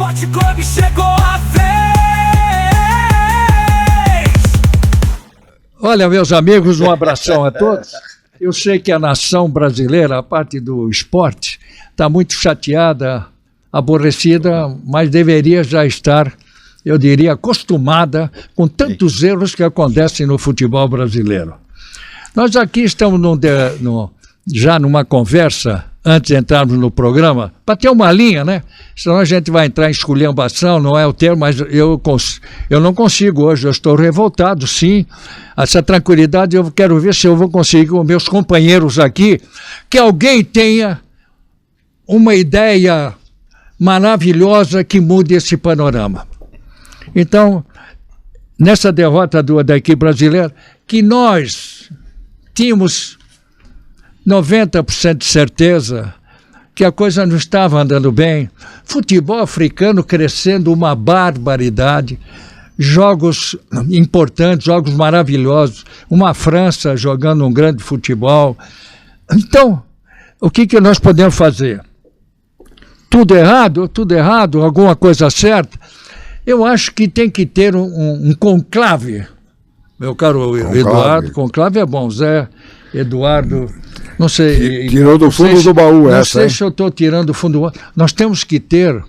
Esporte Clube chegou a vez. Olha, meus amigos, um abração a todos. Eu sei que a nação brasileira, a parte do esporte, está muito chateada, aborrecida, mas deveria já estar, eu diria, acostumada com tantos erros que acontecem no futebol brasileiro. Nós aqui estamos já numa conversa, antes de entrarmos no programa, para ter uma linha, né? Senão a gente vai entrar em esculhambação, não é o termo, mas eu não consigo hoje, eu estou revoltado, sim. Essa tranquilidade eu quero ver se eu vou conseguir com meus companheiros aqui, que alguém tenha uma ideia maravilhosa que mude esse panorama. Então, nessa derrota da equipe brasileira, que nós tínhamos 90% de certeza que a coisa não estava andando bem, futebol africano crescendo uma barbaridade, jogos importantes, jogos maravilhosos, uma França jogando um grande futebol. Então, o que nós podemos fazer? Tudo errado, alguma coisa certa? Eu acho que tem que ter um conclave, meu caro Eduardo. Conclave é bom, Zé, Eduardo, não sei. Tirou do fundo do baú essa. Não sei se eu estou tirando do fundo do baú. Nós temos que ter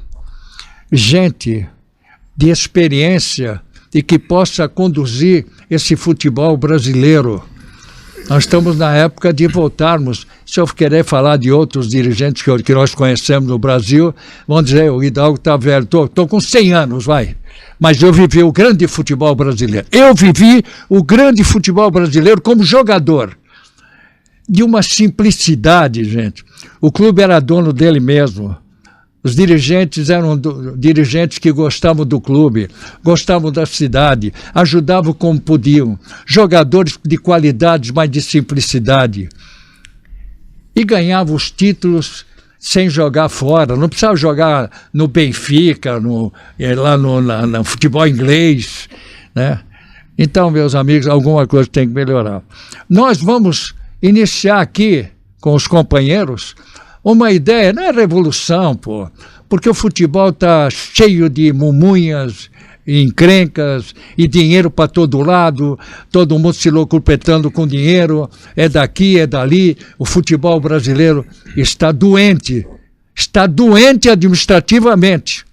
gente de experiência e que possa conduzir esse futebol brasileiro. Nós estamos na época de voltarmos. Se eu querer falar de outros dirigentes que nós conhecemos no Brasil, vão dizer, o Hidalgo está velho, estou com 100 anos, vai. Mas eu vivi o grande futebol brasileiro. Eu vivi o grande futebol brasileiro como jogador. De uma simplicidade, gente. O clube era dono dele mesmo. Os dirigentes eram dirigentes que gostavam do clube, gostavam da cidade, ajudavam como podiam. Jogadores de qualidade, mas de simplicidade. E ganhavam os títulos sem jogar fora. Não precisava jogar no Benfica, lá no futebol inglês, né? Então, meus amigos, alguma coisa tem que melhorar. Nós vamos iniciar aqui com os companheiros uma ideia, não é revolução, porque o futebol está cheio de mumunhas, encrencas e dinheiro para todo lado, todo mundo se locupletando com dinheiro, é daqui, é dali. O futebol brasileiro está doente administrativamente.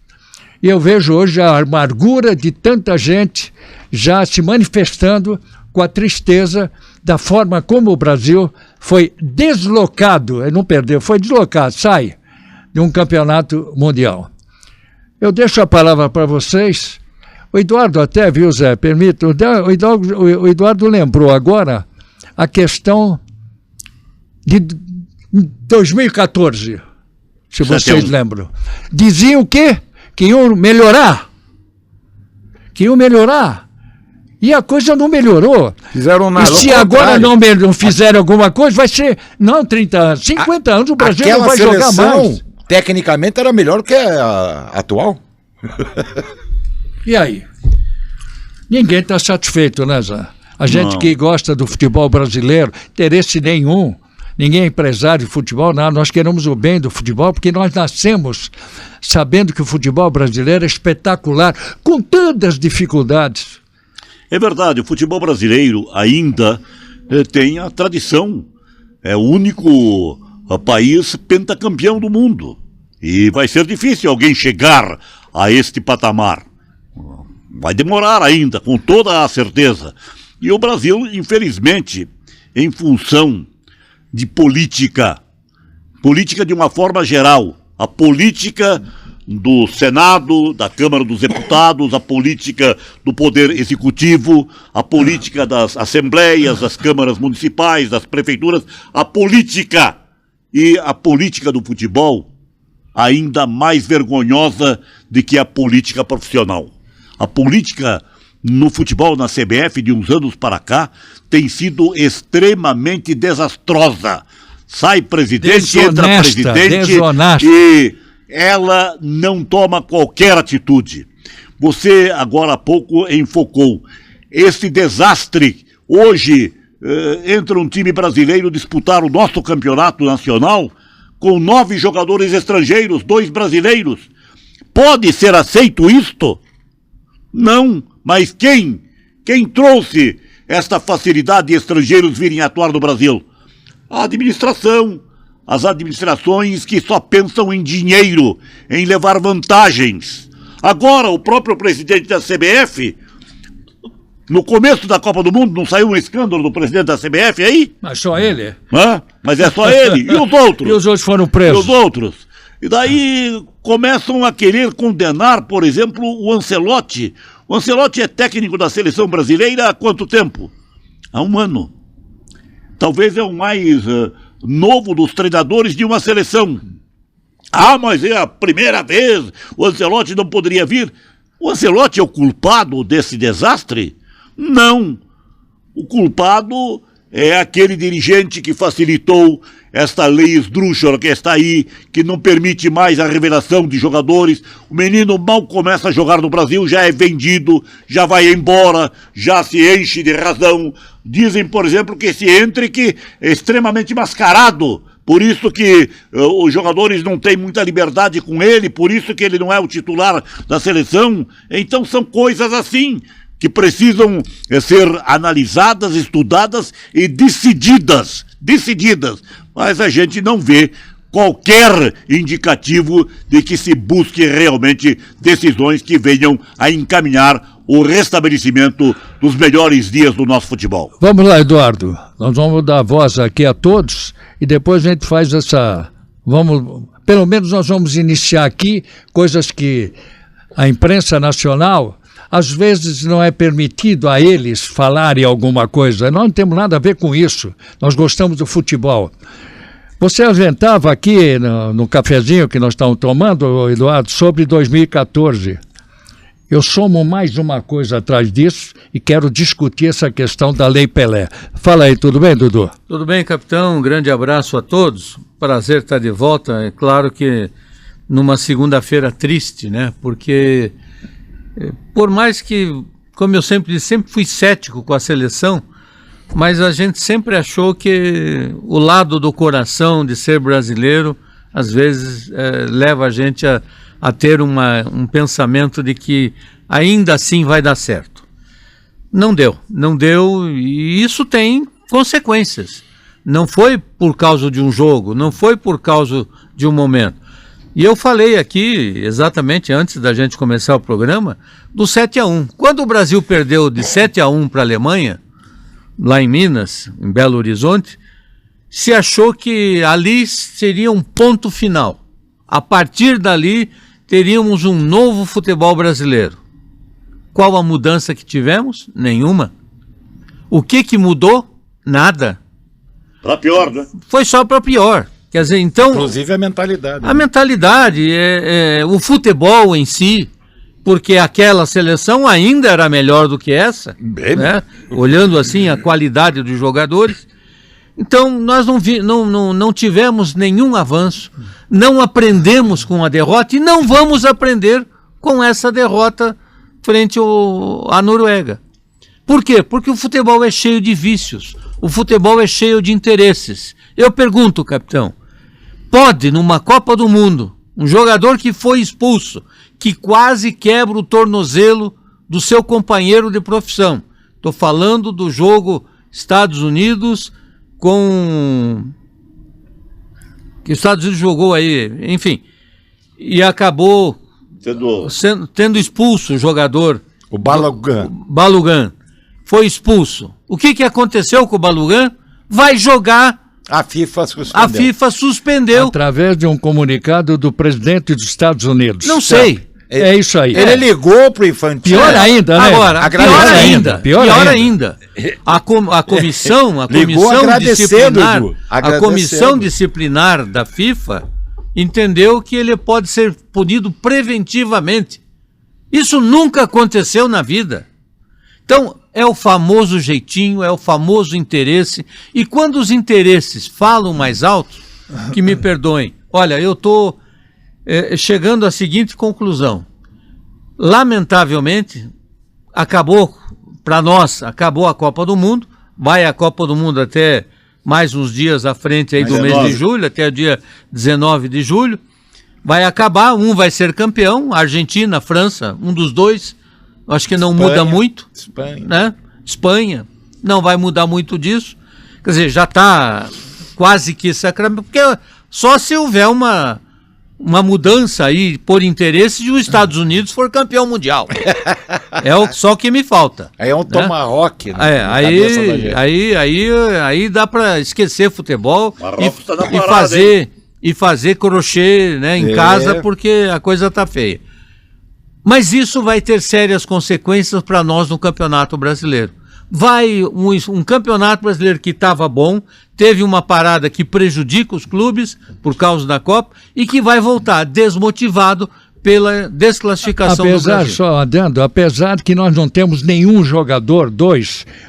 E eu vejo hoje a amargura de tanta gente já se manifestando com a tristeza da forma como o Brasil foi deslocado, não perdeu, foi deslocado, sai de um campeonato mundial. Eu deixo a palavra para vocês. O Eduardo até, viu, Zé, permita, o Eduardo lembrou agora a questão de 2014, se vocês lembram. Diziam que iam melhorar. E a coisa não melhorou. Fizeram nada. E se agora não fizerem alguma coisa, vai ser, não 30 anos, 50 anos, o Brasil não vai jogar mais. Tecnicamente era melhor que a atual. E aí? Ninguém está satisfeito, né, Zé? A gente que gosta do futebol brasileiro, interesse nenhum. Ninguém é empresário de futebol, não. Nós queremos o bem do futebol, porque nós nascemos sabendo que o futebol brasileiro é espetacular, com tantas dificuldades. É verdade, o futebol brasileiro ainda tem a tradição. É o único país pentacampeão do mundo. E vai ser difícil alguém chegar a este patamar. Vai demorar ainda, com toda a certeza. E o Brasil, infelizmente, em função de política de uma forma geral, a política do Senado, da Câmara dos Deputados, a política do Poder Executivo, a política das assembleias, das câmaras municipais, das prefeituras, a política do futebol ainda mais vergonhosa do que a política profissional. A política no futebol, na CBF, de uns anos para cá, tem sido extremamente desastrosa. Sai presidente, entra presidente e ela não toma qualquer atitude. Você, agora há pouco, enfocou esse desastre. Hoje, entra um time brasileiro disputar o nosso campeonato nacional com 9 jogadores estrangeiros, 2 brasileiros. Pode ser aceito isto? Não, mas quem trouxe esta facilidade de estrangeiros virem atuar no Brasil? A administração, as administrações que só pensam em dinheiro, em levar vantagens. Agora, o próprio presidente da CBF, no começo da Copa do Mundo, não saiu um escândalo do presidente da CBF aí? Mas só ele? Hã? Mas é só ele. E os outros? E os outros foram E presos? os outros? E daí começam a querer condenar, por exemplo, o Ancelotti. O Ancelotti é técnico da seleção brasileira há quanto tempo? Há 1 ano. Talvez é o mais novo dos treinadores de uma seleção. Ah, mas é a primeira vez, o Ancelotti não poderia vir. O Ancelotti é o culpado desse desastre? Não. O culpado é aquele dirigente que facilitou esta lei esdrúxula que está aí, que não permite mais a revelação de jogadores. O menino mal começa a jogar no Brasil, já é vendido, já vai embora, já se enche de razão. Dizem, por exemplo, que esse Endrick é extremamente mascarado, por isso que os jogadores não têm muita liberdade com ele, por isso que ele não é o titular da seleção. Então são coisas assim que precisam ser analisadas, estudadas e decididas. Mas a gente não vê qualquer indicativo de que se busque realmente decisões que venham a encaminhar o restabelecimento dos melhores dias do nosso futebol. Vamos lá, Eduardo. Nós vamos dar voz aqui a todos e depois a gente faz pelo menos nós vamos iniciar aqui coisas que a imprensa nacional, às vezes não é permitido a eles falarem alguma coisa. Nós não temos nada a ver com isso. Nós gostamos do futebol. Você aventava aqui no cafezinho que nós estamos tomando, Eduardo, sobre 2014. Eu somo mais uma coisa atrás disso e quero discutir essa questão da Lei Pelé. Fala aí, tudo bem, Dudu? Tudo bem, capitão? Um grande abraço a todos. Prazer estar de volta. É claro que numa segunda-feira triste, né? Porque por mais que, como eu sempre disse, sempre fui cético com a seleção, mas a gente sempre achou que o lado do coração de ser brasileiro, às vezes, leva a gente a ter um pensamento de que ainda assim vai dar certo. Não deu, e isso tem consequências. Não foi por causa de um jogo, não foi por causa de um momento. E eu falei aqui, exatamente antes da gente começar o programa, do 7-1. Quando o Brasil perdeu de 7-1 para a Alemanha, lá em Minas, em Belo Horizonte, se achou que ali seria um ponto final. A partir dali, teríamos um novo futebol brasileiro. Qual a mudança que tivemos? Nenhuma. O que mudou? Nada. Para pior, né? Foi só para pior. Quer dizer, então... Inclusive a mentalidade. A mentalidade, o futebol em si, porque aquela seleção ainda era melhor do que essa, né? Olhando assim a qualidade dos jogadores. Então nós não tivemos nenhum avanço, não aprendemos com a derrota e não vamos aprender com essa derrota frente à Noruega. Por quê? Porque o futebol é cheio de vícios, o futebol é cheio de interesses. Eu pergunto, capitão, pode numa Copa do Mundo, um jogador que foi expulso, que quase quebra o tornozelo do seu companheiro de profissão, estou falando do jogo Estados Unidos que os Estados Unidos jogou aí, enfim, e acabou tendo expulso o jogador. O Balogun. Balogun foi expulso. O que aconteceu com o Balogun? Vai jogar. A FIFA suspendeu. Através de um comunicado do presidente dos Estados Unidos. Não sei. É isso aí. Ele ligou pro Infantino. Pior ainda, né? Agora, pior ainda. A comissão disciplinar da FIFA entendeu que ele pode ser punido preventivamente. Isso nunca aconteceu na vida. Então, é o famoso jeitinho, é o famoso interesse. E quando os interesses falam mais alto, que me perdoem. Olha, eu estou chegando à seguinte conclusão. Lamentavelmente, acabou a Copa do Mundo. Vai a Copa do Mundo até mais uns dias à frente aí do mês de julho, até o dia 19 de julho. vai acabar, um vai ser campeão, Argentina, França, um dos dois, acho que não muda muito, né? Espanha, não vai mudar muito disso, quer dizer, já está quase que sacramento, porque só se houver uma mudança aí por interesse de os Estados Unidos for campeão mundial. Só o que me falta. Aí é um tomahawk, né? Aí dá para esquecer futebol e fazer crochê, né, em casa, porque a coisa tá feia. Mas isso vai ter sérias consequências para nós no Campeonato Brasileiro. Vai um Campeonato Brasileiro que estava bom, teve uma parada que prejudica os clubes por causa da Copa e que vai voltar desmotivado pela desclassificação do Brasil. Só adendo, apesar de que nós não temos nenhum jogador,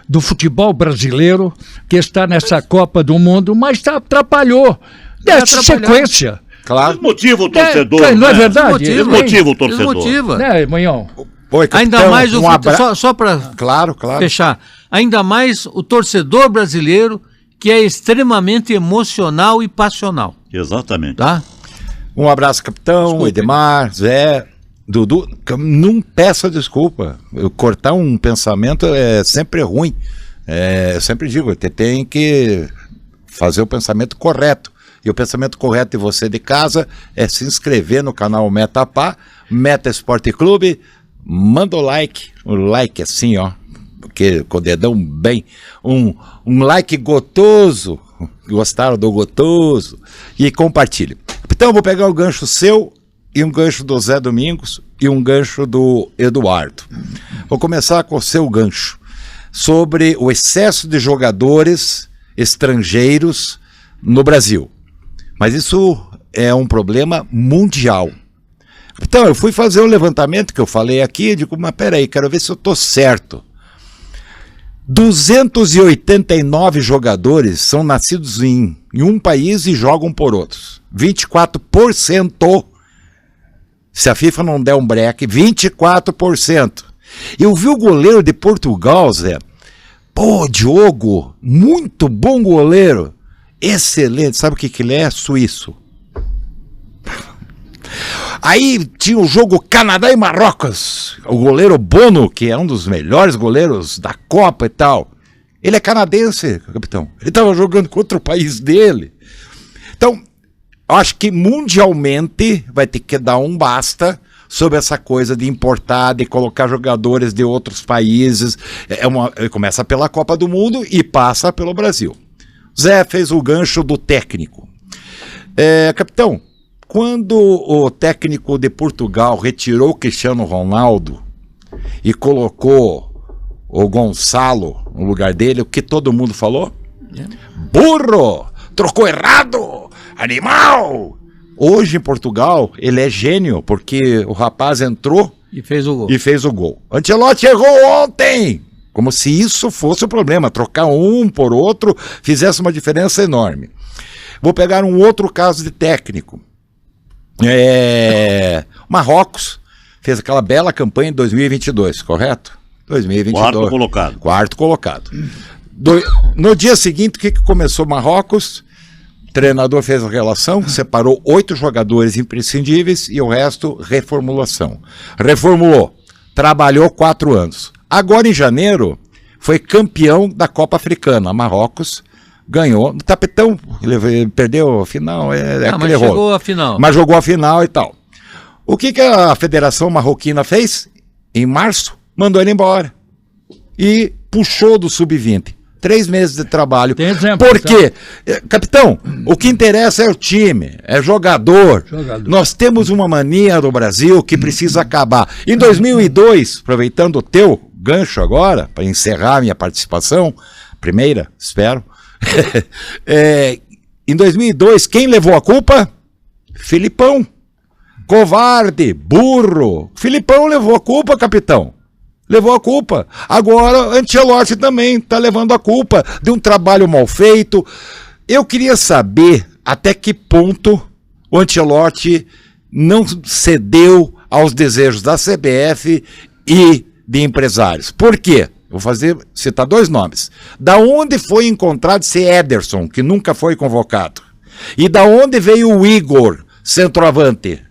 do futebol brasileiro que está nessa Copa do Mundo, mas atrapalhou. Dessa sequência. Claro. Desmotiva o torcedor. Não é verdade? Desmotiva o torcedor. Desmotiva. Né, Manhão? Oi, capitão, ainda mais só para claro. fechar, ainda mais o torcedor brasileiro, que é extremamente emocional e passional. Exatamente. Tá? Um abraço, capitão, Edmar, Zé, Dudu. Não peça desculpa. Cortar um pensamento é sempre ruim. Eu sempre digo, você tem que fazer o pensamento correto. E o pensamento correto de você de casa é se inscrever no canal Metapá, Meta Esporte Clube. Manda o like assim, ó, porque com o dedão bem, um like gotoso, gostaram do gotoso, e compartilhe. Então eu vou pegar o gancho seu, e um gancho do Zé Domingos, e um gancho do Eduardo. Vou começar com o seu gancho, sobre o excesso de jogadores estrangeiros no Brasil. Mas isso é um problema mundial. Então, eu fui fazer um levantamento que eu falei aqui, digo, mas peraí, quero ver se eu estou certo. 289 jogadores são nascidos em um país e jogam por outros. 24%. Se a FIFA não der um break, 24%. Eu vi o goleiro de Portugal, Zé. Pô, Diogo, muito bom goleiro. Excelente. Sabe o que ele é? Suíço. Aí tinha o jogo Canadá e Marrocos. O goleiro Bono, que é um dos melhores goleiros da Copa e tal. Ele é canadense, capitão. Ele estava jogando contra o país dele. Então, acho que mundialmente vai ter que dar um basta sobre essa coisa de importar, de colocar jogadores de outros países. Começa pela Copa do Mundo e passa pelo Brasil. Zé fez o gancho do técnico. Capitão, quando o técnico de Portugal retirou o Cristiano Ronaldo e colocou o Gonçalo no lugar dele, o que todo mundo falou? Burro! Trocou errado! Animal! Hoje em Portugal ele é gênio, porque o rapaz entrou e fez o gol. Ancelotti errou ontem! Como se isso fosse o problema, trocar um por outro fizesse uma diferença enorme. Vou pegar um outro caso de técnico. Marrocos fez aquela bela campanha em 2022, correto? 2022. Quarto colocado. No dia seguinte, o que começou Marrocos? O treinador fez a relação, separou 8 jogadores imprescindíveis e o resto reformulação. Reformulou, trabalhou 4 anos. Agora em janeiro foi campeão da Copa Africana. Marrocos ganhou no tapetão, ele perdeu a final, mas chegou a final. Mas jogou a final e tal. O que a Federação Marroquina fez? Em março, mandou ele embora. E puxou do sub-20. 3 meses de trabalho. Tem exemplo. Por quê? Capitão, o que interessa é o time, é jogador. Nós temos uma mania no Brasil que precisa acabar. Em 2002, aproveitando o teu gancho agora, para encerrar minha participação, primeira, espero, em 2002, quem levou a culpa? Filipão. Covarde, burro. Filipão levou a culpa, capitão. Levou a culpa. Agora, Ancelotti também está levando a culpa de um trabalho mal feito. Eu queria saber até que ponto o Ancelotti não cedeu aos desejos da CBF e de empresários. Por quê? Vou citar 2 nomes. Da onde foi encontrado esse Ederson, que nunca foi convocado? E da onde veio o Igor, centroavante?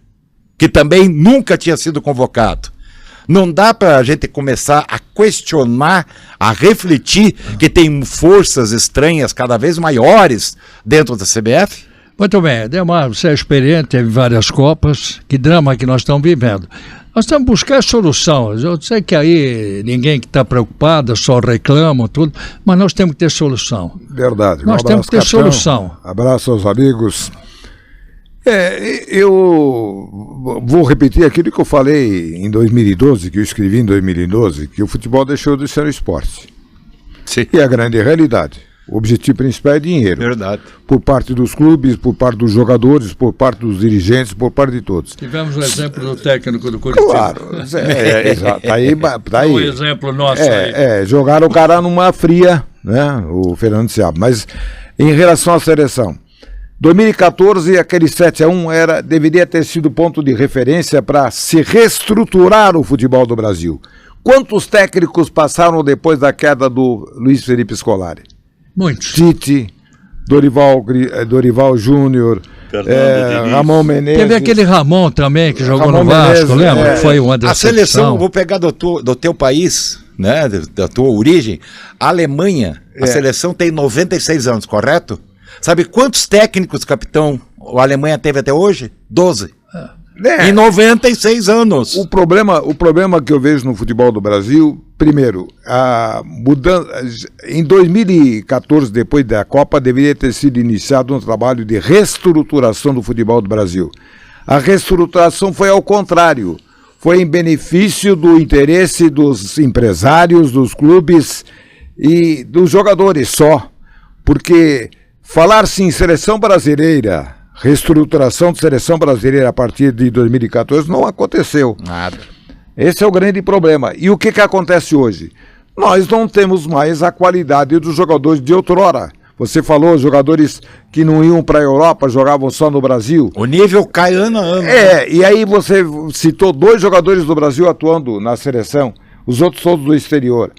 que também nunca tinha sido convocado. Não dá para a gente começar a questionar, a refletir que tem forças estranhas cada vez maiores dentro da CBF? Muito bem, Demar, você é experiente, teve várias Copas, que drama que nós estamos vivendo. Nós estamos buscando solução. Eu sei que aí ninguém que está preocupado, só reclama, tudo, mas nós temos que ter solução. Verdade. Nós temos que ter solução. Abraço aos amigos. Eu vou repetir aquilo que eu falei em 2012, que eu escrevi em 2012, que o futebol deixou de ser um esporte. Sim. E a grande realidade. O objetivo principal é dinheiro. Verdade. Por parte dos clubes, por parte dos jogadores, por parte dos dirigentes, por parte de todos. Tivemos o exemplo do técnico do Curitiba. Claro, exato. Tá aí. Um exemplo nosso aí. Jogaram o cara numa fria, né? O Fernando Seabra. Mas em relação à seleção, 2014, aquele 7-1 deveria ter sido ponto de referência para se reestruturar o futebol do Brasil. Quantos técnicos passaram depois da queda do Luiz Felipe Scolari? Muitos. Tite, Dorival Júnior, Ramon Menezes. Teve aquele Ramon também, que jogou Ramon no Vasco, Menezes, lembra? Foi uma A decepção. seleção, vou pegar do teu país, né, da tua origem, a Alemanha, a seleção tem 96 anos, correto? Sabe quantos técnicos, capitão, a Alemanha teve até hoje? 12. Em 96 anos. O problema que eu vejo no futebol do Brasil, primeiro, a mudança, em 2014, depois da Copa, deveria ter sido iniciado um trabalho de reestruturação do futebol do Brasil. A reestruturação foi ao contrário, foi em benefício do interesse dos empresários, dos clubes e dos jogadores só, porque falar-se em seleção brasileira, reestruturação de seleção brasileira a partir de 2014 não aconteceu. Nada. Esse é o grande problema. E o que acontece hoje? Nós não temos mais a qualidade dos jogadores de outrora. Você falou, jogadores que não iam para a Europa, jogavam só no Brasil. O nível cai ano a ano. E aí você citou 2 jogadores do Brasil atuando na seleção, os outros todos do exterior.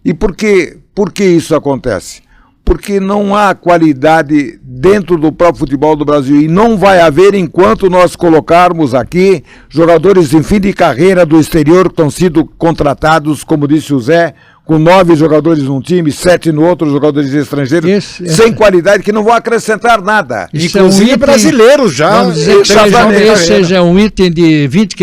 E por que isso acontece? Porque não há qualidade dentro do próprio futebol do Brasil e não vai haver enquanto nós colocarmos aqui jogadores em fim de carreira do exterior que estão sendo contratados, como disse o Zé, com 9 jogadores num time, 7 no outro, jogadores estrangeiros, sem qualidade, que não vão acrescentar nada. Isso Inclusive é um brasileiros já. Vamos dizer que seja um item de 20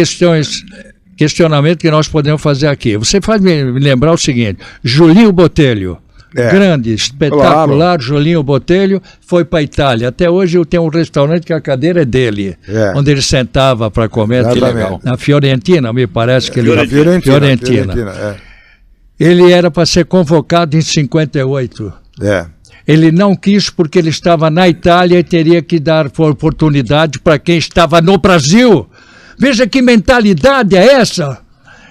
questionamentos que nós podemos fazer aqui. Você faz me lembrar o seguinte: Julinho Botelho. Grande, espetacular, claro. Julinho Botelho foi para a Itália. Até hoje eu tenho um restaurante que a cadeira é dele, onde ele sentava para comer. Na Fiorentina, me parece que ele... Fiorentina. Ele era para ser convocado em 58. Ele não quis porque ele estava na Itália e teria que dar oportunidade para quem estava no Brasil. Veja que mentalidade é essa.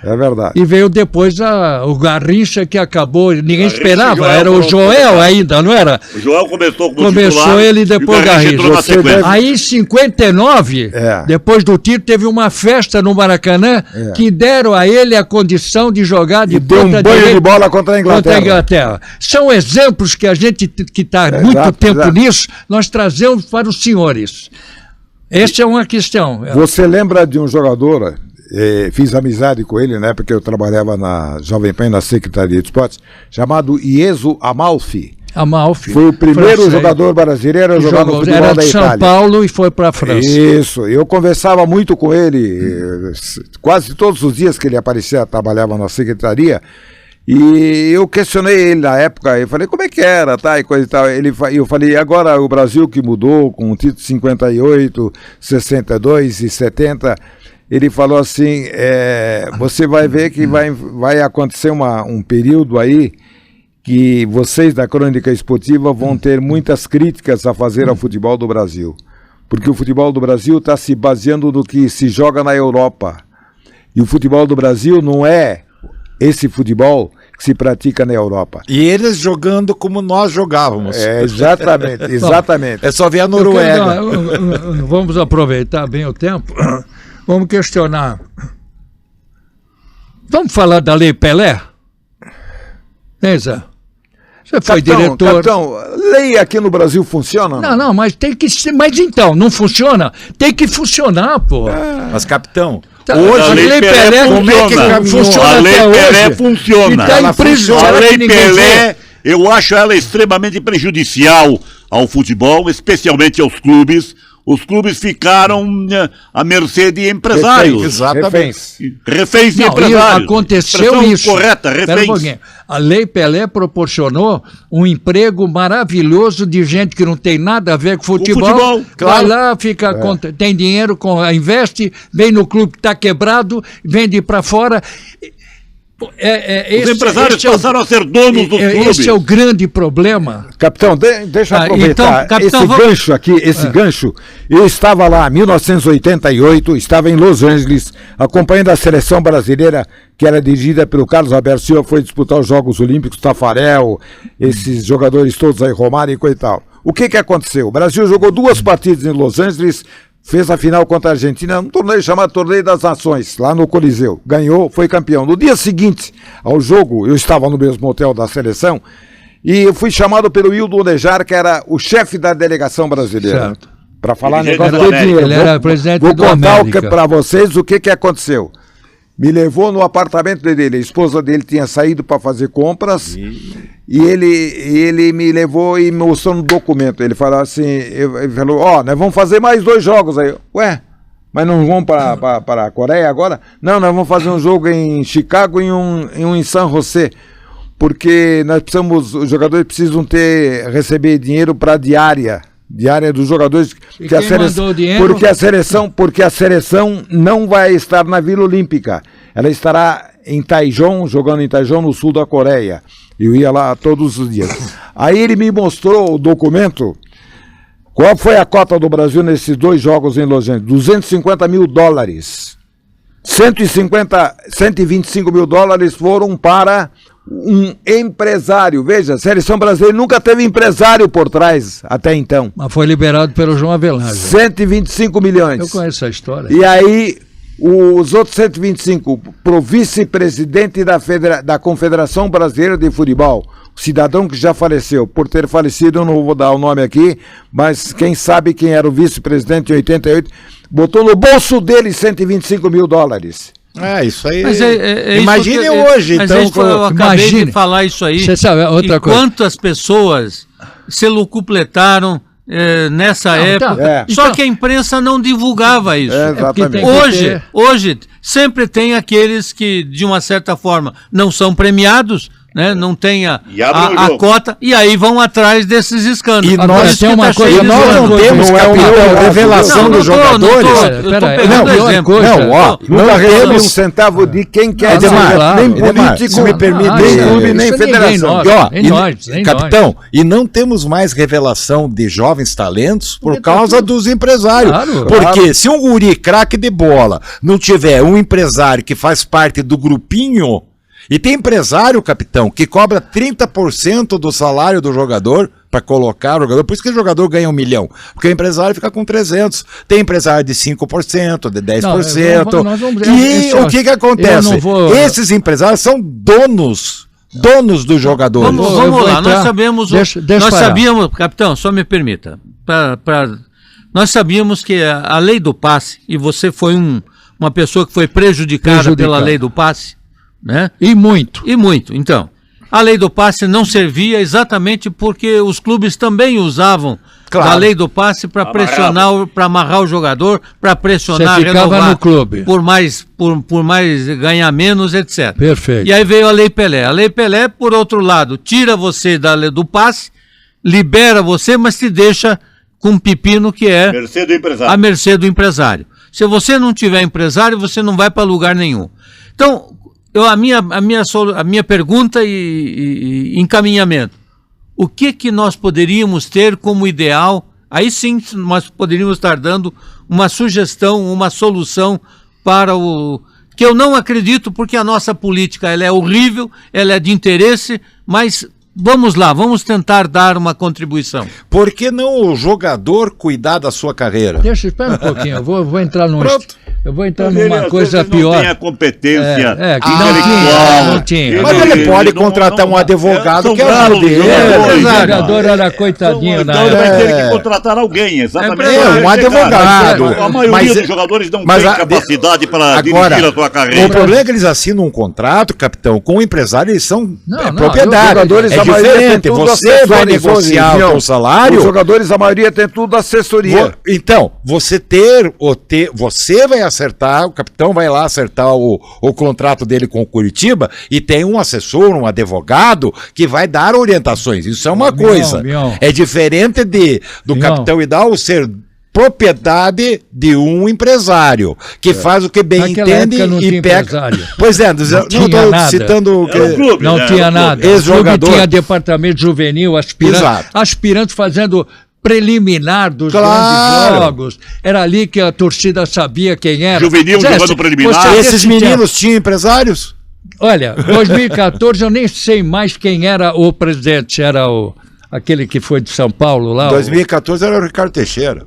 É verdade. E veio depois o Garrincha, que acabou, ninguém esperava, era o Joel ainda, não era? O Joel começou com Começou ele e depois o Garrincha. Aí em 59, depois do título, teve uma festa no Maracanã que deram a ele a condição de jogar de deu um banho de bola contra a Inglaterra. São exemplos que a gente que está muito tempo nisso, nós trazemos para os senhores. Essa é uma questão. Você lembra de um jogador... fiz amizade com ele, né, porque eu trabalhava na Jovem Pan, na Secretaria de Esportes, chamado Ieso Amalfi. Foi o primeiro jogador brasileiro a jogar no futebol da Itália. Era de São Paulo e foi para a França. Isso, eu conversava muito com ele, quase todos os dias que ele aparecia, trabalhava na Secretaria, e eu questionei ele na época, eu falei, como é que era, tá, e coisa e tal. Eu falei, agora o Brasil que mudou com o título 58, 62 e 70... Ele falou assim, você vai ver que vai acontecer um período aí que vocês da Crônica Esportiva vão ter muitas críticas a fazer ao futebol do Brasil. Porque o futebol do Brasil está se baseando no que se joga na Europa. E o futebol do Brasil não é esse futebol que se pratica na Europa. E eles jogando como nós jogávamos. Exatamente. É só ver a Noruega. Vamos aproveitar bem o tempo. Vamos questionar. Vamos falar da Lei Pelé? Zé? Você foi diretor. Capitão, lei aqui no Brasil funciona? Não, mas tem que ser. Mas então, não funciona? Tem que funcionar, pô. Mas, capitão, Hoje, a Lei Pelé como é que funciona A Lei até Pelé hoje? funciona. E tá Ela em prisão. funciona. A Será que Lei ninguém Pelé, eu acho ela extremamente prejudicial ao futebol, especialmente aos clubes. Os clubes ficaram à mercê de empresários. exatamente. Reféns de Não, empresários. aconteceu Expressão isso. correta, Espera um reféns. pouquinho. A Lei Pelé proporcionou um emprego maravilhoso de gente que não tem nada a ver com futebol. futebol, Vai claro. lá, fica, tem dinheiro, investe, vem no clube que está quebrado, vende para fora. Os empresários passaram a ser donos dos clubes. Esse é o grande problema. Capitão, deixa eu aproveitar então, capitão, esse gancho aqui, gancho. Eu estava lá em 1988, estava em Los Angeles, acompanhando a seleção brasileira, que era dirigida pelo Carlos Alberto Silva, foi disputar os Jogos Olímpicos, Tafarel, esses jogadores todos aí, Romário e coisa e tal. O que aconteceu? O Brasil jogou 2 partidas em Los Angeles, fez a final contra a Argentina, num torneio chamado Torneio das Nações, lá no Coliseu. Ganhou, foi campeão. No dia seguinte ao jogo, eu estava no mesmo hotel da seleção, e eu fui chamado pelo Hildo Nejar, que era o chefe da delegação brasileira. Certo. Para falar Dirigente negócio do de América. dinheiro. Ele era presidente vou do contar América. para vocês o que aconteceu. Me levou no apartamento dele, a esposa dele tinha saído para fazer compras, e ele me levou e me mostrou no documento. Ele falou assim, ele falou, nós vamos fazer mais 2 jogos aí. Ué, mas não vamos para a Coreia agora? Não, nós vamos fazer um jogo em Chicago e um em San José, porque os jogadores precisam receber dinheiro para diária dos jogadores, E quem mandou o dinheiro? porque a seleção não vai estar na Vila Olímpica. Ela estará em Taichung, jogando em Taichung, no sul da Coreia. Eu ia lá todos os dias. Aí ele me mostrou o documento. Qual foi a cota do Brasil nesses 2 jogos em Los Angeles? $250 mil. 125 mil dólares foram para um empresário. Veja, a seleção brasileira nunca teve empresário por trás até então. Mas foi liberado pelo João Avelange. 125 milhões. Eu conheço a história. E aí, os outros 125 para o vice-presidente da Confederação Brasileira de Futebol, o cidadão que já faleceu. Por ter falecido, eu não vou dar o nome aqui, mas quem sabe quem era o vice-presidente em 88, botou no bolso dele $125 mil. Isso aí. Mas imagine isso hoje, mas então. eu acabei imagine. de falar isso aí. Você sabe, outra e coisa. quantas pessoas se locupletaram nessa época. tá. Só Então- que a imprensa não divulgava isso. porque tem Exatamente. que Hoje sempre tem aqueles que, de uma certa forma, não são premiados, né? Não tem E abrem o a jogo. cota, e aí vão atrás desses escândalos. E Por nós isso que tem uma tá coisa- cheio e de nós escândalo. não temos, Não é o capitão, meu revelação Não, dos não tô, jogadores. eu tô Peraí, pegando não, exemplo. coisa. Não, ó, Nunca não recebeu temos. um centavo de quem quer, Edmar, claro, nem Edmar, político, se me permite, nem isso clube, nem ninguém federação. nós. E, ó, Nem nós, nem capitão, e não temos mais revelação de jovens talentos por Porque tá causa tudo- dos empresários. Claro. Porque se um guri craque de bola não tiver um empresário que faz parte do grupinho, e tem empresário, capitão, que cobra 30% do salário do jogador para colocar o jogador, por isso que o jogador ganha 1 milhão, porque o empresário fica com 300, tem empresário de 5%, de 10%, Não, nós vamos- e esse- o que eu acontece? não vou- Esses empresários são donos dos jogadores. Vamos, Eu vamos vou lá, entrar- nós sabemos. deixa Nós parar. sabíamos, capitão, só me permita. Nós sabíamos que a lei do passe, e você foi uma pessoa que foi prejudicada pela lei do passe, né? E muito. E muito. Então, a lei do passe não servia exatamente porque os clubes também usavam Claro. da lei do passe para pressionar, para amarrar o jogador, para pressionar, Você ficava renovar no clube. por mais ganhar menos, etc. Perfeito. E aí veio a Lei Pelé. A Lei Pelé, por outro lado, tira você da lei do passe, libera você, mas te deixa com um pepino que é Mercê do empresário. à mercê do empresário. Se você não tiver empresário, você não vai para lugar nenhum. Então, a minha pergunta e encaminhamento. O que nós poderíamos ter como ideal? Aí sim nós poderíamos estar dando uma sugestão, uma solução para o... Que eu não acredito, porque a nossa política ela é horrível, ela é de interesse, mas vamos lá, vamos tentar dar uma contribuição. Por que não o jogador cuidar da sua carreira? Espera um pouquinho, eu vou entrar Eu vou entrar Mas numa ele, às coisa vezes, pior. Não tem a competência que intelectual. não tinha. Mas ele pode contratar um advogado que ajude ele. O exato. jogador era coitadinho Então na ele vai época. ter que contratar alguém, exatamente. Um advogado. A maioria Mas- dos jogadores não mas tem a- capacidade para Agora, dirigir a sua o carreira. problema é que eles assinam um contrato, capitão, com o empresário, eles são Não, propriedade. os jogadores, É a maioria diferente. tem tudo Você vai assessoria, negociar o Vinhão. seu salário. Os jogadores, a maioria tem tudo assessoria. Então, você vai acertar, o capitão vai lá acertar o contrato dele com o Curitiba e tem um assessor, um advogado que vai dar orientações. Isso é uma coisa. Mion. É diferente do Mion. capitão Hidalgo ser propriedade de um empresário que faz o que bem Naquela entende época não e tinha pega. empresário. Pois é, tinha não estou nada. citando o que. Era um clube, Não né? tinha Era um nada. clube. O clube Ex-jogador. tinha departamento juvenil, Exato. aspirantes fazendo preliminar dos Claro. grandes jogos. Era ali que a torcida sabia quem era. Juvenil Zé, jogando se- preliminar. você Esses desse meninos tinham empresários? Olha, 2014 eu nem sei mais quem era o presidente. Era aquele que foi de São Paulo lá. 2014 era o Ricardo Teixeira.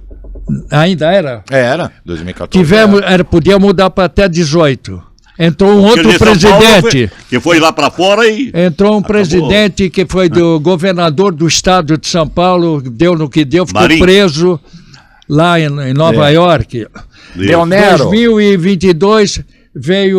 Ainda era? Era, 2014. Tivemos, podia mudar para até 18. Entrou um outro Aquele de São Paulo presidente. que foi lá para fora e. Entrou um presidente que foi do governador do estado de São Paulo, deu no que deu, ficou Marinho. preso lá em Nova York. Del Nero. 2022 veio.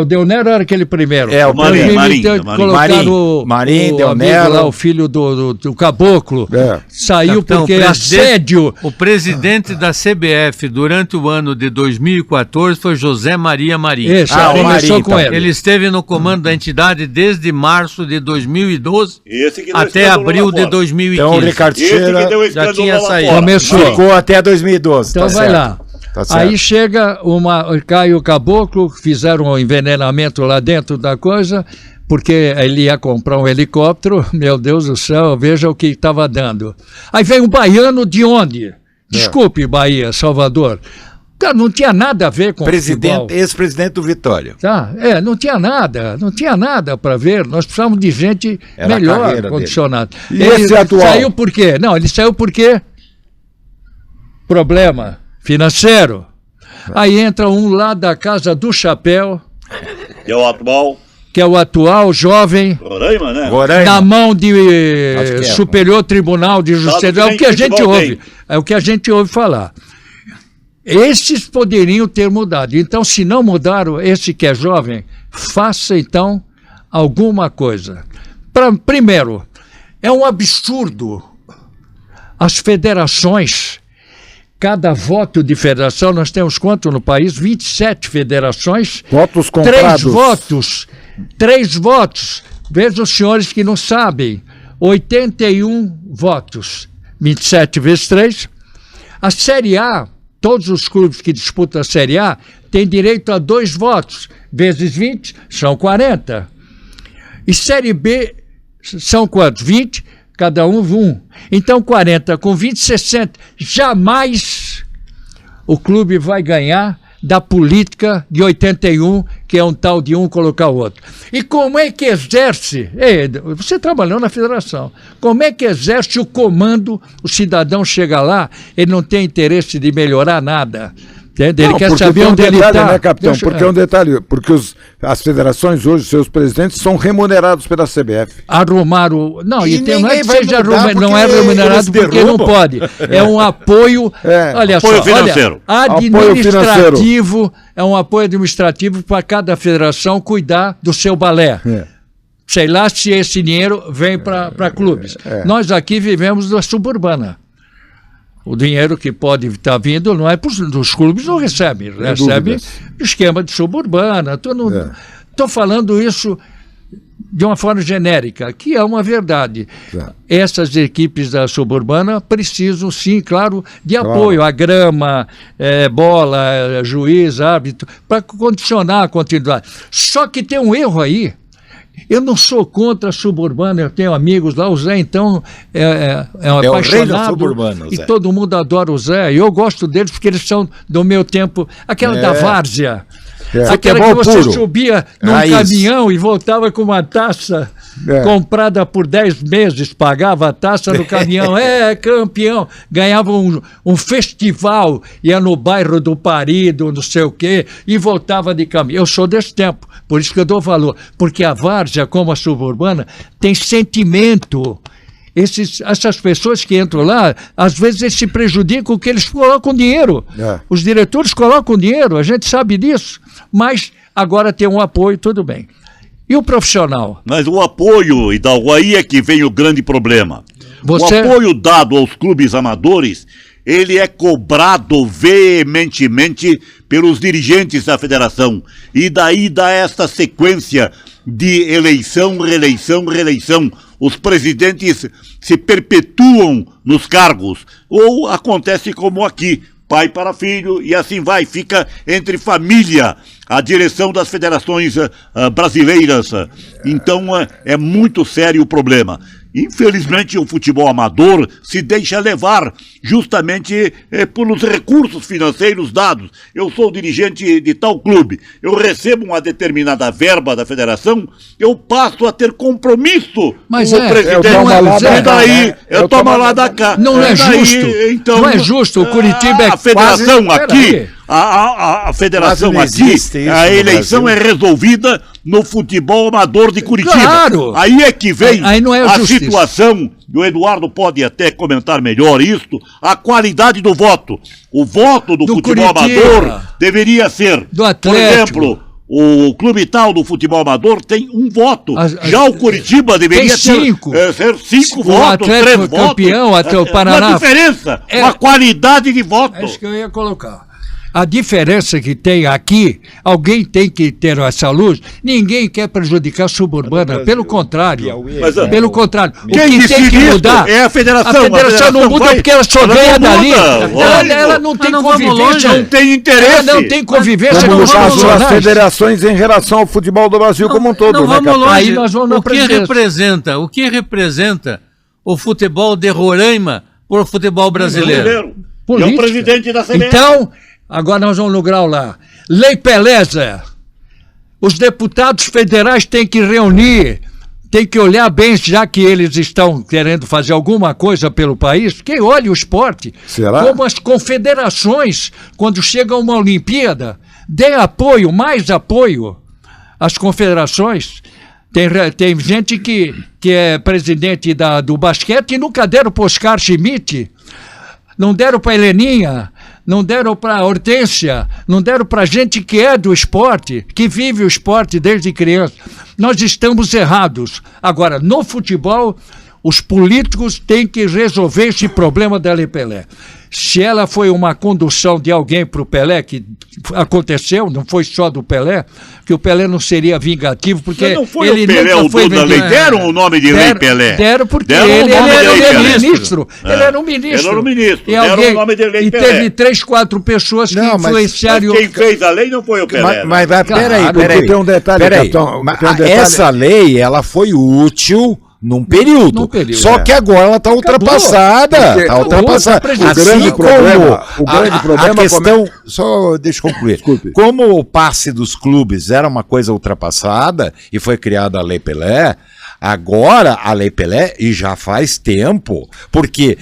O Del Nero era aquele primeiro. É, o Marinho, 2022 Marinho. colocaram Marinho, o Del amigo Nero. lá, o filho do Caboclo. É. Saiu Capitão, porque o presidente- assédio. O presidente da CBF durante o ano de 2014 foi José Maria Marinho. Esse, Ah, o começou Marinho, com então. ele. Ele esteve no comando da entidade desde março de 2012 Esse que deu até escândalo abril lá de fora. 2015. Então o Ricardo Esse que Teixeira deu escândalo tinha lá saído. fora. Começou. ficou até 2012. Então tá vai certo. lá. Tá certo. Aí chega cai o caboclo, fizeram um envenenamento lá dentro da coisa, porque ele ia comprar um helicóptero, meu Deus do céu, veja o que estava dando. Aí vem um baiano de onde? Desculpe, Bahia, Salvador. Cara, não tinha nada a ver com futebol. Ex-presidente do Vitória. Tá? Não tinha nada para ver. Nós precisávamos de gente Era a melhor carreira condicionada. dele. E Ele esse atual? saiu por quê? Não, ele saiu porque problema financeiro. Aí entra um lá da Casa do Chapéu, Que é o atual que é o atual jovem, Roraima, né? Roraima. na mão de Acho que é. Superior Tribunal de Justiça. Sabe que É o nem que a gente futebol ouve. É o que a gente ouve falar. Esses poderiam ter mudado. Então, se não mudaram, esse que é jovem, faça então alguma coisa. Primeiro, é um absurdo as federações, cada voto de federação, nós temos quanto no país? 27 federações. Votos comprados. 3 votos. Vejam os senhores que não sabem. 81 votos. 27 vezes 3. A Série A, todos os clubes que disputam a Série A têm direito a 2 votos. Vezes 20, são 40. E Série B são quantos? 20? Cada um 1. Então 40 com 20, 60. Jamais o clube vai ganhar da política de 81, que é um tal de um colocar o outro. E como é que exerce? Você trabalhou na federação. Como é que exerce o comando? O cidadão chega lá, ele não tem interesse de melhorar nada. Entende? Ele Não, quer porque saber tem um onde ele detalhe, está. né, capitão? Porque é um detalhe, porque as federações hoje, seus presidentes, são remunerados pela CBF. Arrumaram. Não, E e tem, não é que ninguém vai seja mudar não é porque remunerado eles porque não derrubam. pode. É um apoio. Olha Apoio só, financeiro. olha, Apoio administrativo, é um apoio administrativo para cada federação cuidar do seu balé. Sei lá se esse dinheiro vem para clubes. Nós aqui vivemos da suburbana. O dinheiro que pode estar vindo não é dos clubes, não recebe. Recebe esquema de suburbana. Estou falando isso de uma forma genérica, que é uma verdade. Essas equipes da suburbana precisam, sim, claro, de apoio. A grama, bola, juiz, árbitro, para condicionar a continuidade. Só que tem um erro aí. Eu não sou contra a suburbana, eu tenho amigos lá, o Zé então é um o rei da apaixonado suburbana, o e Zé. todo mundo adora o Zé, e eu gosto deles porque eles são do meu tempo, aquela da várzea, aquela que Futebol você puro. subia num Raiz. caminhão e voltava com uma taça comprada por 10 meses, pagava a taxa do caminhão, campeão, ganhava um festival, ia no bairro do Parido, não sei o quê, e voltava de caminhão. Eu sou desse tempo, por isso que eu dou valor, porque a várzea, como a suburbana, tem sentimento. Essas pessoas que entram lá, às vezes eles se prejudicam porque eles colocam dinheiro. Os diretores colocam dinheiro, a gente sabe disso, mas agora tem um apoio, tudo bem. E o profissional? Mas o apoio, Hidalgo, aí é que vem o grande problema. O apoio dado aos clubes amadores, ele é cobrado veementemente pelos dirigentes da federação. E daí dá esta sequência de eleição, reeleição, reeleição. Os presidentes se perpetuam nos cargos. Ou acontece como aqui, pai para filho, e assim vai, fica entre família a direção das federações brasileiras. Então é muito sério o problema. Infelizmente o futebol amador se deixa levar justamente pelos recursos financeiros dados. Eu sou dirigente de tal clube, eu recebo uma determinada verba da federação, eu passo a ter compromisso com o presidente. E daí eu tomo lá da cá. Não é justo. Então, não é justo. O Curitiba a federação quase... aqui, a federação aqui, a eleição é resolvida no futebol amador de Curitiba. Claro. Aí é que vem aí não é a justiça. situação, e o Eduardo pode até comentar melhor isso, a qualidade do voto. O voto do futebol Curitiba, amador deveria ser, do por Atlético. exemplo, o clube tal do futebol amador tem um voto. Já o Curitiba deveria ser 5 o votos, 3 Atlético votos. campeão, até o Paraná. Uma diferença, uma qualidade de voto. É isso que eu ia colocar. A diferença que tem aqui, alguém tem que ter essa luz, ninguém quer prejudicar a suburbana, pelo contrário. Pelo contrário. O Quem que tem que mudar é a federação. A federação não muda porque ela só ganha dali. Ela não tem convivência. Não tem interesse. Ela não tem convivência Como com no os caso das profissionais. federações em relação ao futebol do Brasil como um todo. Não vamos Capitão? longe. Aí nós vamos na presidência. O que representa o futebol de Roraima por o futebol brasileiro? E é o Política. presidente da CBF. Então, agora nós vamos no grau lá. Lei Pelé, Zé. Os deputados federais têm que reunir, têm que olhar bem, já que eles estão querendo fazer alguma coisa pelo país, que olhe o esporte. Será? Como as confederações, quando chega uma Olimpíada, dê apoio, mais apoio às confederações. Tem gente que é presidente do basquete e nunca deram para Oscar Schmidt, não deram para Heleninha, não deram para Hortência, não deram para gente que é do esporte, que vive o esporte desde criança. Nós estamos errados. Agora, no futebol, os políticos têm que resolver esse problema da Lei Pelé. Se ela foi uma condução de alguém para o Pelé, que aconteceu, não foi só do Pelé, que o Pelé não seria vingativo, porque mas não foi ele o Pelé nunca o foi dono da lei. Deram o nome de Lei Pelé. Deram porque Deram ele o nome era de Lei Pelé. ministro. Ele era um ministro. Ele era um ministro. E, Deram o nome de Lei e Pelé. teve 3, 4 pessoas que Não, mas influenciaram... Quem fez a lei não foi o Pelé. Mas peraí, Claro, peraí. tem um detalhe, Peraí. Capitão, Mas tem um detalhe. essa lei, ela foi útil num período. Num período, Só que agora ela está ultrapassada. Porque Está acabou, ultrapassada. tá prejudicando. Assim O grande problema- como o grande problema a questão... Só deixa eu concluir. Desculpe. Como o passe dos clubes era uma coisa ultrapassada e foi criada a Lei Pelé, agora a Lei Pelé, e já faz tempo, porque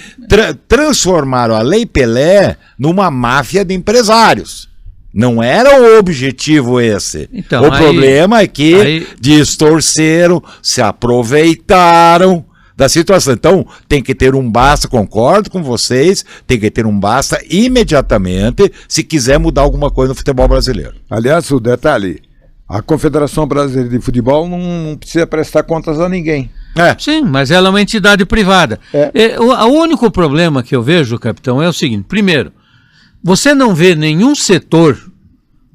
transformaram a Lei Pelé numa máfia de empresários. Não era o objetivo esse. Então, o problema é que distorceram, se aproveitaram da situação. Então, tem que ter um basta, concordo com vocês, tem que ter um basta imediatamente se quiser mudar alguma coisa no futebol brasileiro. Aliás, o detalhe, a Confederação Brasileira de Futebol não precisa prestar contas a ninguém. Sim, mas ela é uma entidade privada. O único problema que eu vejo, capitão, é o seguinte. Primeiro, você não vê nenhum setor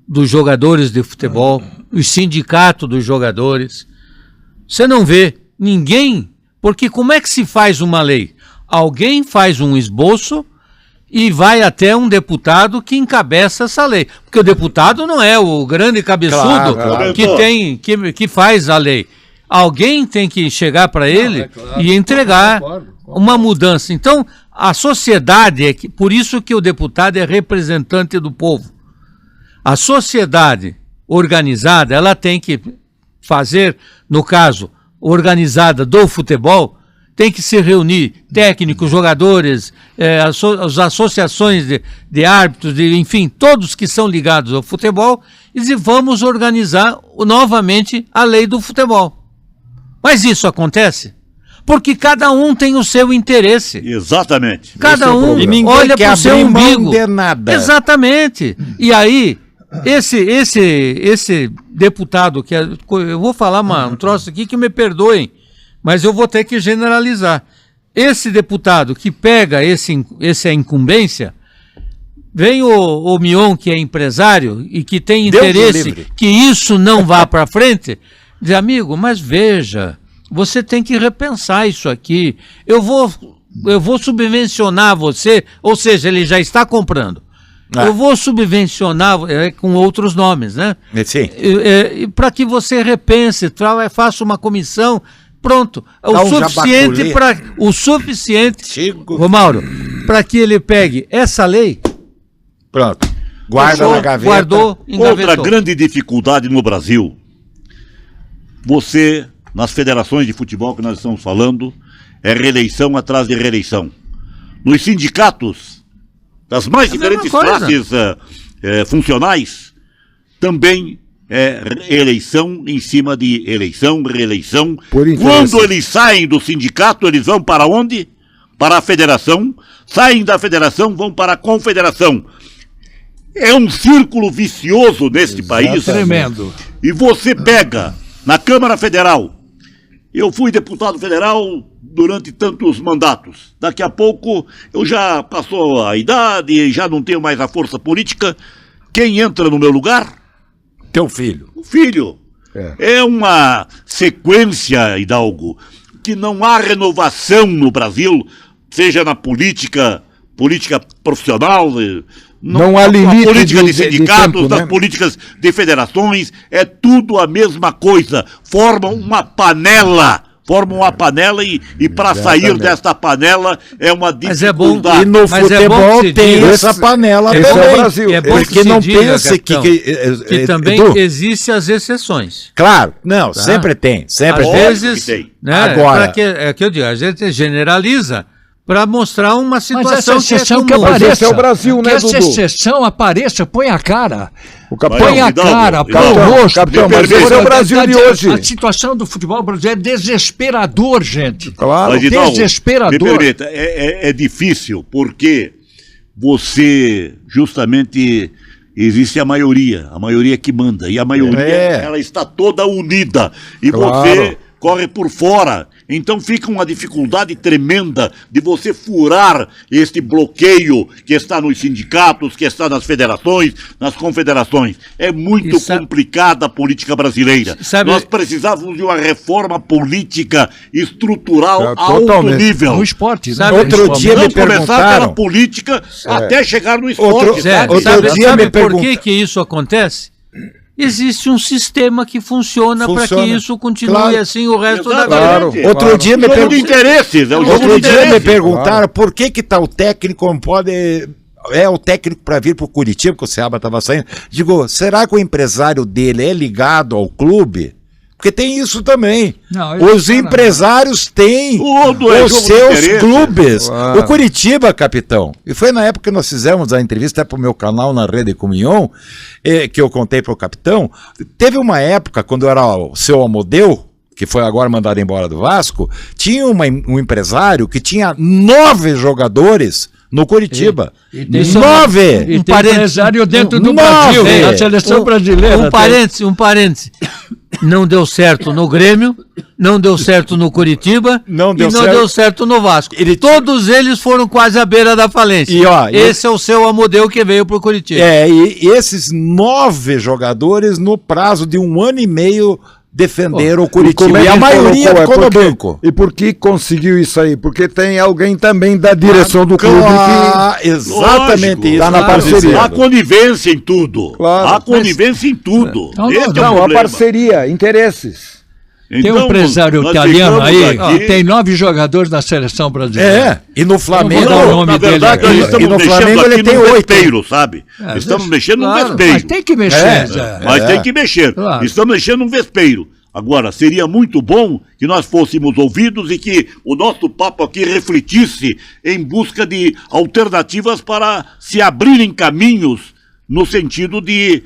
dos jogadores de futebol, o sindicato dos jogadores, você não vê ninguém, porque como é que se faz uma lei? Alguém faz um esboço e vai até um deputado que encabeça essa lei, porque o deputado não é o grande cabeçudo que faz a lei. Alguém tem que chegar para ele e entregar uma mudança. Então, a sociedade, por isso que o deputado é representante do povo. A sociedade organizada, ela tem que fazer, no caso, organizada do futebol tem que se reunir técnicos, jogadores, as associações de árbitros, enfim, todos que são ligados ao futebol, e vamos organizar novamente a lei do futebol. Mas isso acontece porque cada um tem o seu interesse. Exatamente. Cada um E ninguém olha quer para o seu abrir mão umbigo. de nada. Exatamente. E aí, esse deputado, eu vou falar um troço aqui que me perdoem, mas eu vou ter que generalizar. Esse deputado que pega essa incumbência, vem o Mion, que é empresário e que tem interesse que isso não vá para frente, diz, amigo, mas veja, você tem que repensar isso aqui. Eu vou subvencionar você, ou seja, ele já está comprando. Eu vou subvencionar com outros nomes, né? Sim. Para que você repense, faça uma comissão. Pronto, o suficiente, Romauro, para que ele pegue essa lei. Pronto. Guarda na gaveta. Guardou, engavetou. Outra grande dificuldade no Brasil, nas federações de futebol que nós estamos falando, é reeleição atrás de reeleição. Nos sindicatos, das mais diferentes classes funcionais, também é eleição em cima de eleição, reeleição. Quando eles saem do sindicato, eles vão para onde? Para a federação. Saem da federação, vão para a confederação. É um círculo vicioso neste país. Tremendo. E você pega na Câmara Federal. Eu fui deputado federal durante tantos mandatos. Daqui a pouco eu já passou a idade, já não tenho mais a força política. Quem entra no meu lugar? Teu filho. O filho. É uma sequência, Hidalgo, que não há renovação no Brasil, seja na política profissional, não há limite política de sindicatos, tempo, das né? políticas de federações, é tudo a mesma coisa. Formam uma panela e para sair desta panela é uma dificuldade. E no futebol tem essa panela também. É o Brasil. Porque não pense que também existem as exceções. Claro, não, sempre tem. Sempre às tem. vezes, tem. Né, Agora, que eu digo, a gente generaliza para mostrar uma situação mas essa exceção que é comum. apareça. Esse é o Brasil, né, essa Dudu? exceção apareça, põe a cara. O capitão, Põe a cara, põe o rosto. capitão, mas esse é o Brasil de hoje. A situação do futebol brasileiro é desesperador, gente. Claro. Mas, Hidalgo, desesperador. me permita, é difícil porque você justamente existe a maioria que manda, e a maioria ela está toda unida, e você corre por fora. Então fica uma dificuldade tremenda de você furar este bloqueio que está nos sindicatos, que está nas federações, nas confederações. É muito complicada a política brasileira. Nós precisávamos de uma reforma política estrutural a alto nível. No esporte. Outro dia me começar perguntaram... pela política até chegar no esporte. Sabe por que isso acontece? Existe um sistema que funciona para que isso continue assim o resto da vida. Outro dia me perguntaram por que tal técnico não pode... o técnico para vir para o Curitiba, que o Seabra estava saindo. Digo, será que o empresário dele é ligado ao clube? Porque tem isso também. Os empresários têm os seus clubes. O Curitiba, capitão, e foi na época que nós fizemos a entrevista para o meu canal na Rede Comunhão, que eu contei para o capitão, teve uma época, quando era o seu Amodeu, que foi agora mandado embora do Vasco, tinha um empresário que tinha 9 jogadores no Curitiba. 9! E tem empresário dentro do Brasil, da seleção brasileira. Um parêntese. Não deu certo no Grêmio, não deu certo no Curitiba não deu certo no Vasco. Todos eles foram quase à beira da falência. Esse é o seu Amodeu que veio para o Curitiba. E esses 9 jogadores, no prazo de 1 ano e meio, defenderam o Curitiba. E a maioria ficou no banco. E por que conseguiu isso aí? Porque tem alguém também da direção do clube que... Exatamente isso. Está na parceria. Há conivência em tudo. Há conivência em tudo. Não, a parceria, interesses. Tem um empresário italiano aí que tem 9 jogadores na seleção brasileira. E no Flamengo, na verdade, nós estamos mexendo aqui no vespeiro, sabe? Estamos mexendo no vespeiro. Mas tem que mexer. Mas tem que mexer. Estamos mexendo no vespeiro. Agora, seria muito bom que nós fôssemos ouvidos e que o nosso papo aqui refletisse em busca de alternativas para se abrirem caminhos no sentido de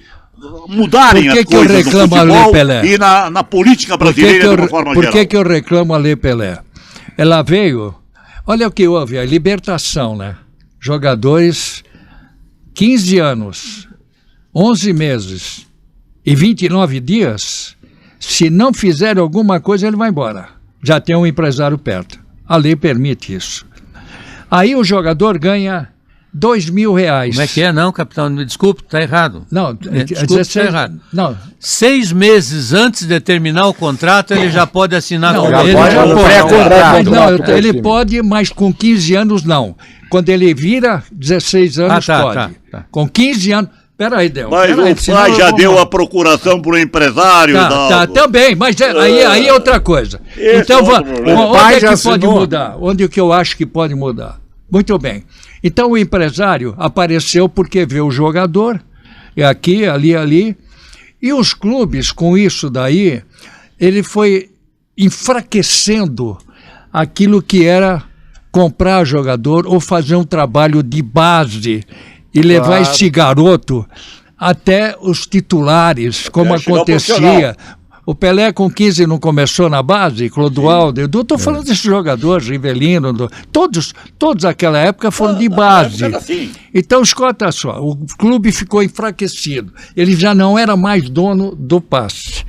mudarem as coisas no futebol e na política brasileira de uma forma geral. Por que eu reclamo a Lei Pelé? Ela veio, olha o que houve, a libertação, né? Jogadores, 15 anos, 11 meses e 29 dias, se não fizer alguma coisa, ele vai embora. Já tem um empresário perto. A lei permite isso. Aí o jogador ganha R$2.000. Como é que é? Não, capitão, me desculpe, está errado. Não, desculpe, está errado. Não. 6 meses antes de terminar o contrato, ele já pode assinar com ele. Ele pode, mas com 15 anos não. Quando ele vira 16 anos, pode. Tá. Com 15 anos... Peraí, Del. Mas o pai já deu a procuração para o empresário. Tá, também, mas aí é outra coisa. Então, onde é que pode mudar? Onde que eu acho que pode mudar? Muito bem. Então, o empresário apareceu porque vê o jogador, aqui, ali, e os clubes, com isso daí, ele foi enfraquecendo aquilo que era comprar jogador ou fazer um trabalho de base e levar esse garoto até os titulares, como acontecia. O Pelé com 15 não começou na base, Clodoaldo, Edu, estou falando desses jogadores, Rivelino, todos aquela época foram de base. Então, escuta só, o clube ficou enfraquecido, ele já não era mais dono do passe.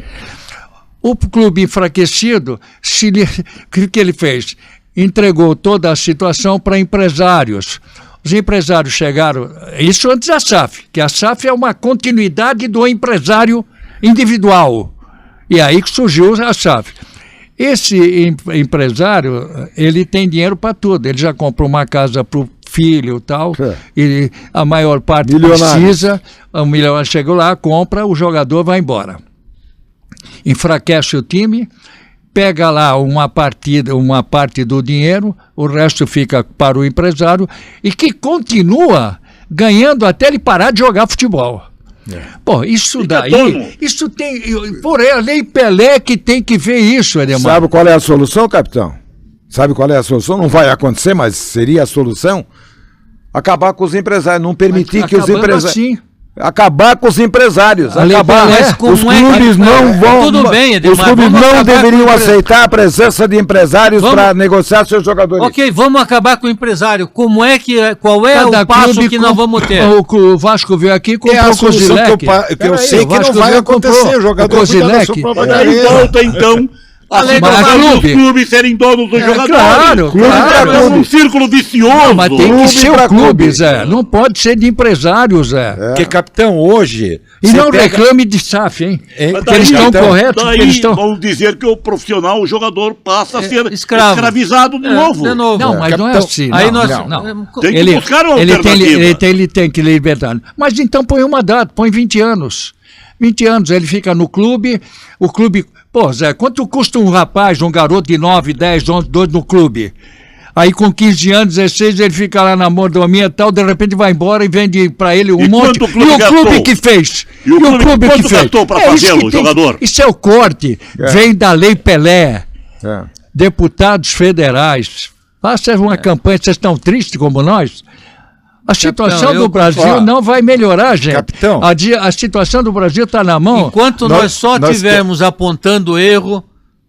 O clube enfraquecido, o que ele fez? Entregou toda a situação para empresários. Os empresários chegaram, isso antes da SAF, que a SAF é uma continuidade do empresário individual. E aí que surgiu a SAF. Esse empresário, ele tem dinheiro para tudo, ele já comprou uma casa para o filho e tal, e a maior parte precisa, o milionário chega lá, compra, o jogador vai embora. Enfraquece o time, pega lá uma parte do dinheiro, o resto fica para o empresário e que continua ganhando até ele parar de jogar futebol. Pô, isso daí, isso tem, por a Lei Pelé que tem que ver isso, Edemar. Sabe qual é a solução, capitão? Sabe qual é a solução? Não vai acontecer, mas seria a solução? Acabar com os empresários, não permitir que os empresários... Assim. Acabar com os empresários, acabar. Os clubes não vão. Tudo bem, Edemar, os clubes não deveriam aceitar a presença de empresários para negociar seus jogadores. Ok, vamos acabar com o empresário. Qual é o passo que nós vamos ter? O Vasco veio aqui com a solução que eu sei que não vai acontecer. O jogador aí volta então. Os clubes serem donos dos jogadores. Claro. É um círculo vicioso. Não, mas tem que ser o clube, Zé. Não pode ser de empresário, Zé. Porque, capitão, hoje... E não reclame de SAF, hein? Porque eles estão corretos. Vamos dizer que o profissional, o jogador, passa a ser escravizado de novo. Não, mas não é assim. Aí nós... Tem que buscar uma alternativa. Ele tem que libertar. Mas então põe uma data, põe 20 anos. 20 anos, ele fica no clube, o clube... Pô, Zé, quanto custa um rapaz, um garoto de 9, 10, 11, 12 no clube? Aí com 15 anos, 16, ele fica lá na mordomia e tal, de repente vai embora e vende pra ele um monte. E o clube que fez? E o clube que fez? Gastou pra fazê-lo, o jogador? Isso é o corte, vem da Lei Pelé. Deputados federais, façam uma campanha, vocês estão tristes como nós? A situação do Brasil não vai melhorar, gente. Capitão. A situação do Brasil está na mão. Enquanto nós tivermos apontando erro,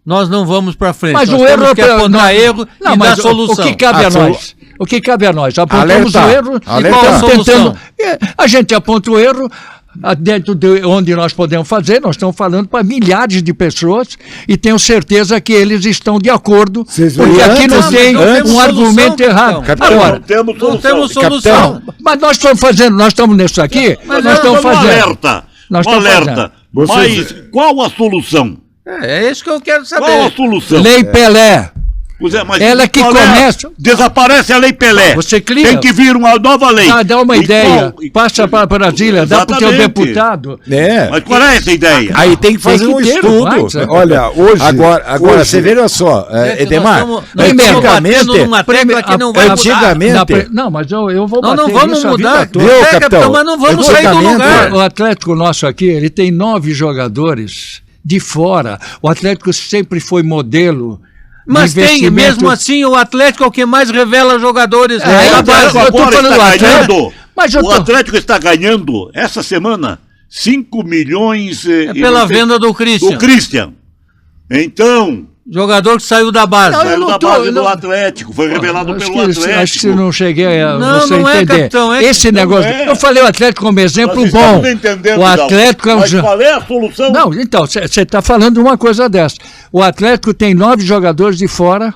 nós não vamos para frente. Mas nós o erro temos que apontar erro e dar solução. O que cabe a nós? O que cabe a nós? Apontamos o erro e qual a solução? A gente aponta o erro dentro de onde nós podemos fazer, nós estamos falando para milhares de pessoas e tenho certeza que eles estão de acordo, porque aqui não tem um argumento errado. Agora, não temos solução. Mas nós estamos fazendo, nós estamos nisso aqui, nós estamos fazendo. Alerta. Mas qual a solução? É isso que eu quero saber. Qual a solução? Lei Pelé. Ela que começa. Desaparece a Lei Pelé. Você cria. Tem que vir uma nova lei. Dá uma ideia. Passa para Brasília, dá para o teu deputado. Mas qual é essa ideia? Aí tem que fazer um estudo. Olha, hoje. Agora você veja só, Edemar. Antigamente. Não, mas eu vou bater. Não vamos mudar. Capitão, mas não vamos sair do lugar. O Atlético nosso aqui, ele tem 9 jogadores de fora. O Atlético sempre foi modelo. Mas de tem, investimento. mesmo assim, o Atlético é o que mais revela jogadores. É, da então, base. eu tô Agora falando está do Atlético, ganhando. mas eu O tô- Atlético está ganhando essa semana 5 milhões É pela venda do Christian. do Christian. Então, Jogador que saiu da base. Não, eu saiu não da tô- base eu do não- Atlético, foi revelado Acho pelo que, Atlético. acho que não cheguei a Não, você não é, entender. capitão, é Esse que- negócio. não é. Eu falei o Atlético como exemplo Nós bom. estamos entendendo, O Atlético é um. Mas qual é a solução? Não, então, você está falando uma coisa dessa. O Atlético tem 9 jogadores de fora,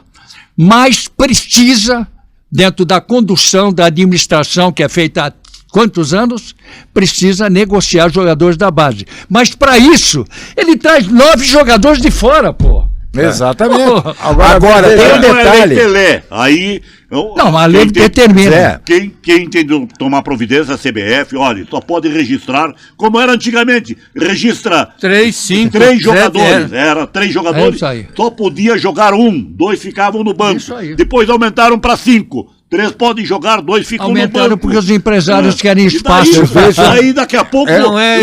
mas precisa, dentro da condução da administração que é feita há quantos anos, precisa negociar jogadores da base. Mas para isso, ele traz 9 jogadores de fora, pô. Exatamente. Oh, Agora, tem um Não é lei detalhe. Pelé. Aí, Não, a lei determina. Zé, Quem tem de tomar providência, a CBF, olha, só pode registrar, como era antigamente, registra 3, 5, 3 jogadores, era 3 É jogadores, isso aí. só podia jogar 1, 2 ficavam no banco. Isso aí. Depois aumentaram para 5. 3 podem jogar, 2 ficam no Aumentaram banco. porque os empresários querem E daí, espaço. Aí daqui a pouco Não é-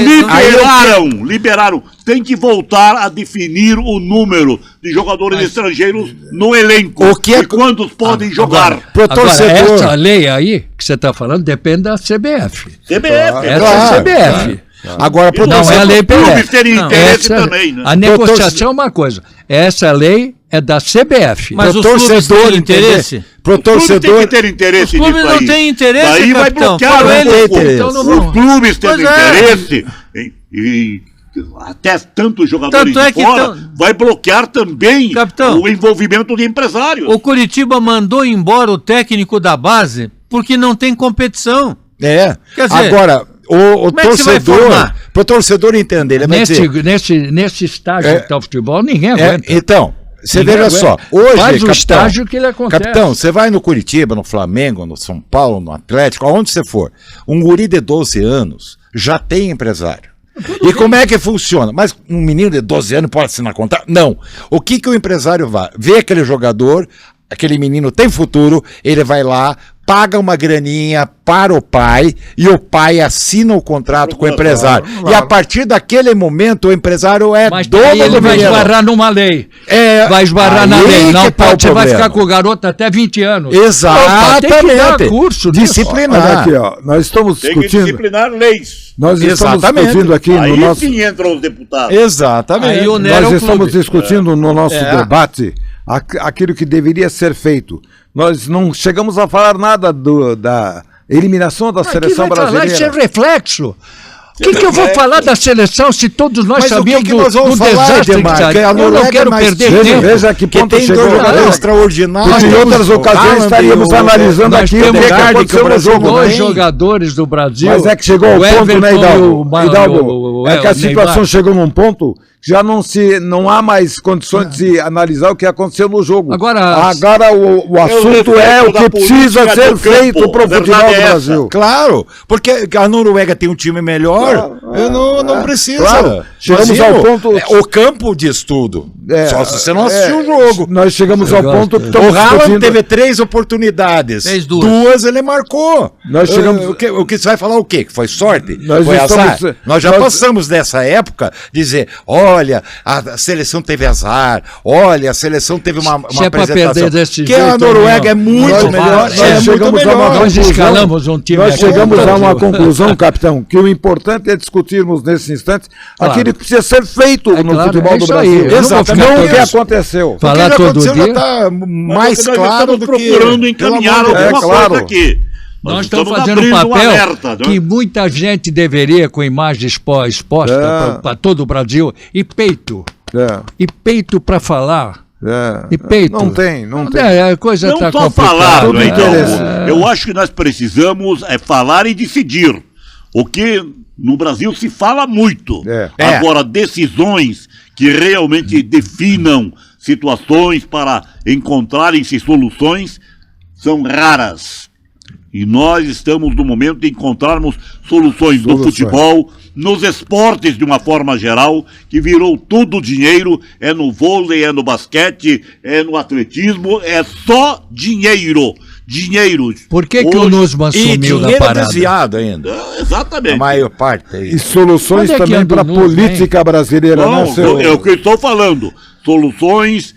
liberaram. Tem que voltar a definir o número de jogadores estrangeiros no elenco. O que é e quantos podem jogar. pro Agora, torcedor. essa lei aí que você está falando depende da CBF. CBF. Essa Claro, é a CBF. Agora, pro Não é a lei Os clubes Pelé. terem Não, interesse essa- também, né? A negociação é uma coisa. Essa lei é da CBF. Mas pro os clubes torcedor têm interesse? entender, pro O clube tem torcedor, que ter interesse Os clubes nisso não aí. têm interesse, Daí vai capitão. bloquear Claro, um eles- pouco. então não vão. Os clubes tendo Pois é. interesse e até tantos jogadores Tanto é de que fora, tão- vai bloquear também Capitão, o envolvimento de empresários. O Curitiba mandou embora o técnico da base porque não tem competição. é. Quer dizer, Agora, o como é que você vai torcedor, formar? pro torcedor entender, ele vai dizer, Nesse estágio É. que está o futebol, ninguém é, aguenta. então, você Ninguém veja aguenta. só, hoje, Faz o capitão, estágio que ele acontece. Capitão, você vai no Curitiba, no Flamengo, no São Paulo, no Atlético, aonde você for, um guri de 12 anos já tem empresário. E como é que funciona? Mas um menino de 12 anos pode assinar contrato? Não. O que o empresário vai? Vê aquele jogador, aquele menino tem futuro, ele vai lá, paga uma graninha para o pai e o pai assina o contrato com o empresário. E a partir daquele momento o empresário é Mas dono aí ele do vai menino. esbarrar numa lei. É, Vai esbarrar aí na lei. Não que tá pode, o você vai problema. ficar com o garoto até 20 anos. Exatamente. Opa, tem que dar curso disso. Disciplinar. Olha aqui, ó, nós estamos Tem que discutindo. disciplinar leis. Nós estamos Exatamente. discutindo aqui Aí no nosso. sim entram os deputados. Exatamente. Aí o Nero é Nós o estamos clube. discutindo no nosso É. debate aquilo que deveria ser feito. Nós não chegamos a falar nada da eliminação da Mas seleção que vai falar? Isso é brasileira. reflexo. O que eu vou falar da seleção se todos nós Mas o sabíamos que nós vamos do falar, desastre Edmar? que está? Que a Eu não Noruega quero é mais perder time. tempo. Veja que Que ponto tem dois chegou. jogadores Não. extraordinários. Porque em outras ocasiões Haaland, estaríamos analisando Nós aqui o que, temos que Odegaard, aconteceu que o no Brasil jogo. não Dois tem. jogadores do Brasil. Mas é que chegou ao o ponto, né, Everton e Hidalgo? o Hidalgo, é que a o situação Neymar. chegou num ponto que já não há mais condições de analisar o que aconteceu no jogo. Agora- o assunto é o que precisa ser feito para o futebol do Brasil. Claro, porque a Noruega tem um time melhor, não precisa. Claro. Chegamos Imagina, ao ponto- o campo diz tudo. Só se você não assistiu o jogo. Nós chegamos ao ponto que O estamos Haaland discutindo. teve 3 oportunidades. Fez duas. Ele marcou. Nós chegamos- O que você vai falar o quê? Que foi sorte? Nós Foi estamos- azar? Nós já passamos dessa época dizer, olha, a seleção teve azar, olha, a seleção teve uma Se é pra apresentação. perder desse Que a jeito, Noruega não. é muito Nós- melhor. nós É muito chegamos a uma melhor. Nós conclusão. escalamos um time Nós aqui chegamos no a uma Brasil. conclusão, capitão, que o importante é discutirmos nesse instante Claro. aquilo que precisa ser feito É no claro, futebol é do isso aí. Brasil. Eu não vou Exatamente. Não o que isso. aconteceu. Falar O que já todo aconteceu dia. já está mais Mas nós claro estamos do que... procurando encaminhar Pelo amor de alguma Deus. É, claro. coisa aqui. Nós estamos fazendo um abrindo papel alerta, né? que muita gente deveria, com imagem exposta É. para todo o Brasil, e peito. E peito para falar. E peito. Não tem. A coisa Não está só complicada. falar, Tudo né, então, interessa. eu acho que nós precisamos falar e decidir. O que no Brasil se fala muito. É. Agora, decisões que realmente definam situações para encontrarem-se soluções são raras. E nós estamos no momento de encontrarmos soluções no futebol, nos esportes de uma forma geral, que virou tudo dinheiro, é no vôlei, é no basquete, é no atletismo, é só dinheiro. dinheiros. Por que o Hoje- Nussmann E sumiu da dinheiro parada? desviado ainda. Exatamente. A maior parte. E soluções Onde é que também anda para o a Nunes, política brasileira, Não, né, seu... é o que eu estou falando. Soluções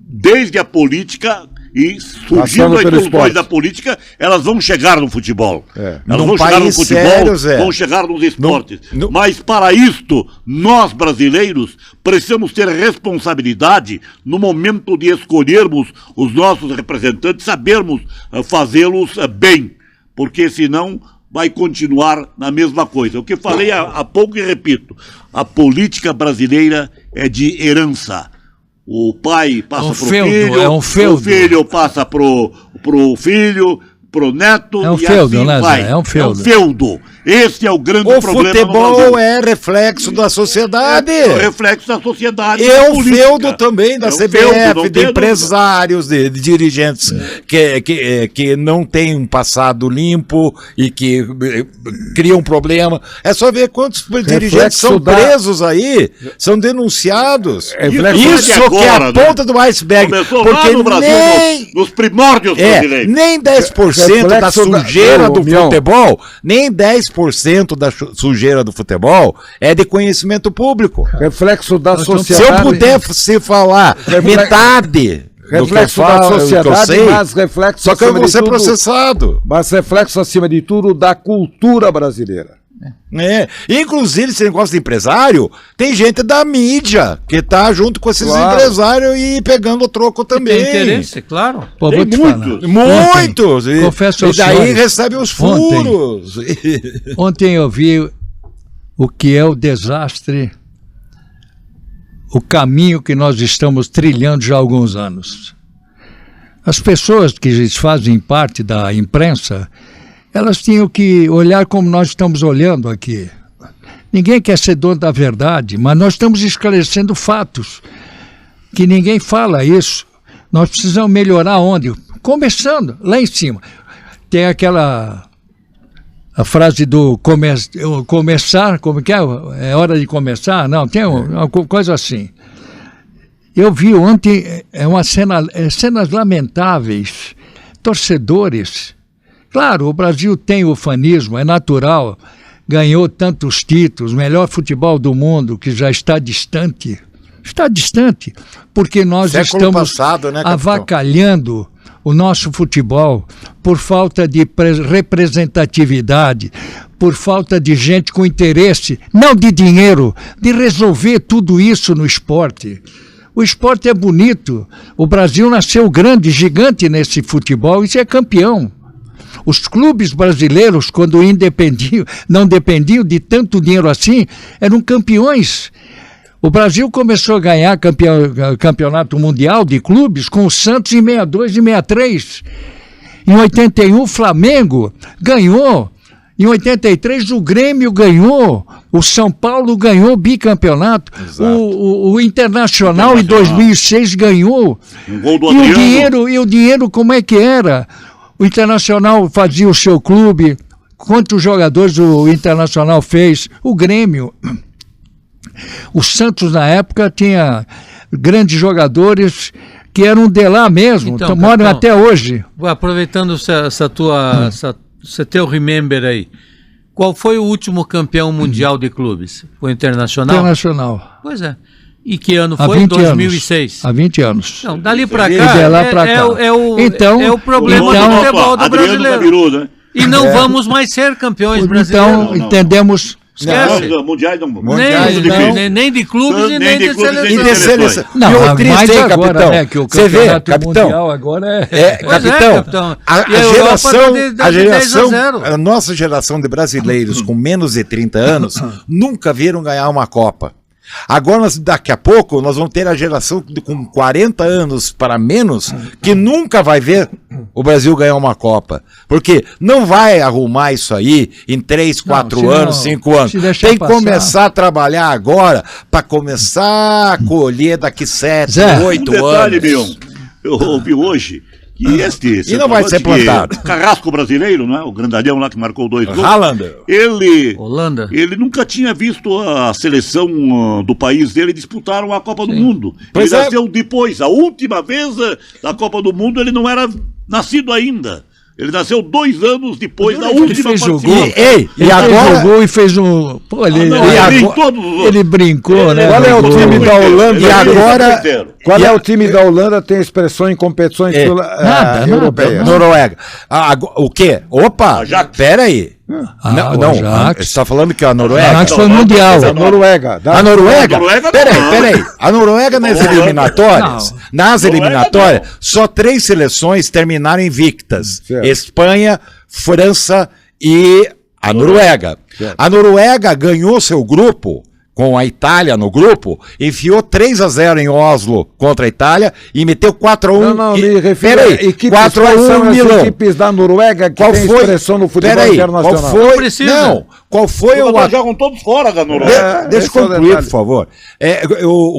desde a política e surgindo Passando as pelo soluções esporte. da política, elas vão chegar no futebol. É. Elas Num vão chegar no país futebol, sério, Zé. vão chegar nos esportes. No- Mas para isto, nós brasileiros precisamos ter responsabilidade no momento de escolhermos os nossos representantes, sabermos fazê-los bem, porque senão vai continuar na mesma coisa. O que falei há pouco e repito, a política brasileira é de herança. O pai passa pro feudo, filho, é um feudo. o filho passa pro filho, pro neto, É um e feudo, assim né, Zé? vai. É um feudo. feudo. Esse é o grande O problema no futebol Brasil. é reflexo da sociedade. É o reflexo da sociedade. E da é um política. feudo também da É um CBF, feudo, não de tem empresários, de dirigentes que não têm um passado limpo e que criam problema. É só ver quantos dirigentes são da- presos aí, são denunciados. Reflexo Isso de que é a agora, né? ponta do iceberg. Começou Porque lá no Brasil, nem... nos primórdios brasileiros. Nem 10% da Reflexo da- sujeira Ô, do Mião. futebol, nem 10% da sujeira do futebol é de conhecimento público. Reflexo da estamos- Se eu sociedade... puder se falar metade do que eu Reflexo da falo, do que eu sociedade, sei, mas reflexo só que eu acima vou de ser tudo- processado. Mas reflexo, acima de tudo, da cultura brasileira. É. Inclusive, esse negócio de empresário, tem gente da mídia que tá junto com esses Claro. empresários e pegando o troco também. Tem interesse, claro. Pô, Tem vou te muitos. falar. Muitos! E, confesso e aos daí senhores, recebe os ontem- furos. Ontem eu vi o que é o desastre, o caminho que nós estamos trilhando já há alguns anos. As pessoas que fazem parte da imprensa, elas tinham que olhar como nós estamos olhando aqui. Ninguém quer ser dono da verdade, mas nós estamos esclarecendo fatos, que ninguém fala isso. Nós precisamos melhorar onde? Começando, lá em cima. Tem aquela... A frase do começar, como que é? É hora de começar? Não, tem uma coisa assim. Eu vi ontem cenas lamentáveis, torcedores. Claro, o Brasil tem o fanismo, é natural, ganhou tantos títulos, melhor futebol do mundo, que já está distante. Está distante, porque nós Século estamos passado, né, capitão? avacalhando o nosso futebol por falta de representatividade, por falta de gente com interesse, não de dinheiro, de resolver tudo isso no esporte. O esporte é bonito, o Brasil nasceu grande, gigante nesse futebol e é campeão. Os clubes brasileiros, quando não dependiam de tanto dinheiro assim, eram campeões. O Brasil começou a ganhar campeonato mundial de clubes com o Santos em 62 e 63. Em 81 o Flamengo ganhou. Em 83 o Grêmio ganhou. O São Paulo ganhou o bicampeonato. O Internacional em 2006 ganhou. Um gol do E Adriano. o dinheiro como é que era? O Internacional fazia o seu clube. Quantos jogadores o Internacional fez? O Grêmio. O Santos, na época, tinha grandes jogadores que eram de lá mesmo, Então, moram capitão, até hoje. Aproveitando esse teu remember aí, qual foi o último campeão mundial de clubes? Foi o Internacional? Internacional. Pois é. E que ano Há foi? 20 2006. anos. Há 20 anos. Não, dali pra E cá, de lá pra cá. é o problema então- do futebol do Adriano brasileiro. Gabiru, né? E não vamos mais ser campeões brasileiros. Então, não. entendemos. Esquece. Não, mundiais não. Mundiais Nem, não. nem de clubes e nem de clubes, nem E seleção. de seleção. Não, E o mais triste, hein, agora, capitão? né, que o Você vê, campeonato capitão? mundial agora é... Pois é, capitão, capitão. a E a Europa geração, tá de 10 a 0. a nossa geração de brasileiros com menos de 30 anos nunca viram ganhar uma Copa. Agora, daqui a pouco, nós vamos ter a geração com 40 anos para menos que nunca vai ver o Brasil ganhar uma Copa. Porque não vai arrumar isso aí em 3, 4 se anos, não- 5 anos. se deixar Tem que passar. começar a trabalhar agora para começar a colher daqui 7, Zé, 8 detalhe, anos. Mion, eu ouvi hoje que E não vai ser plantado. Carrasco brasileiro, né? O grandalhão lá que marcou 2 gols. Haaland. Holanda. Ele nunca tinha visto a seleção do país dele disputar uma Copa do Mundo. Pois ele é. nasceu depois. A última vez da Copa do Mundo ele não era nascido ainda. Ele nasceu 2 anos depois da Ele última fez o partida. gol. Ei, Ele e agora... jogou e fez um. Pô, ele, não, ele- ele ele- em todos os outros. ele brincou, né? Qual é o no gol. time da Holanda? Ele E é agora... inteiro. Qual é o time da Holanda tem expressão em competições nada, europeias? Noruega. O quê? Opa, Ajax. pera aí. Ah, o não, Ajax. você está falando que a Noruega... Ajax foi mundial. A Noruega. A Noruega? A Noruega Peraí, não. peraí. A Noruega nas Holanda. eliminatórias, Noruega só 3 seleções terminaram invictas. Certo. Espanha, França e a Noruega. Certo. A Noruega ganhou seu grupo com a Itália no grupo, enfiou 3-0 em Oslo contra a Itália e meteu 4-1. Não, me refiro Peraí, a equipes, 4-1 quais são as Milão. equipes da Noruega que Qual tem foi? expressão no futebol Peraí, internacional. qual foi? Não precisa. Não, qual foi o Os jogam todos fora da Noruega. Deixa eu esse é o concluir, detalhe. por favor.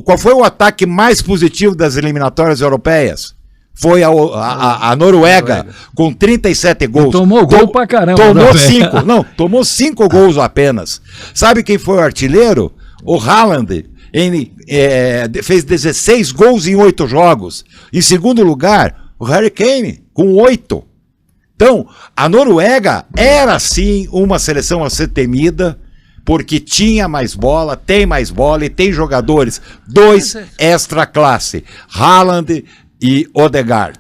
Qual foi o ataque mais positivo das eliminatórias europeias? Foi a Noruega, com 37 gols. Tomou gol pra caramba, Tomou né, 5. Não, tomou 5 gols apenas. Sabe quem foi o artilheiro? O Haaland. Ele fez 16 gols em 8 jogos. Em segundo lugar, o Harry Kane, com 8. Então, a Noruega era sim uma seleção a ser temida, porque tinha mais bola, tem mais bola e tem jogadores, 2 extra classe, Haaland e Odegaard.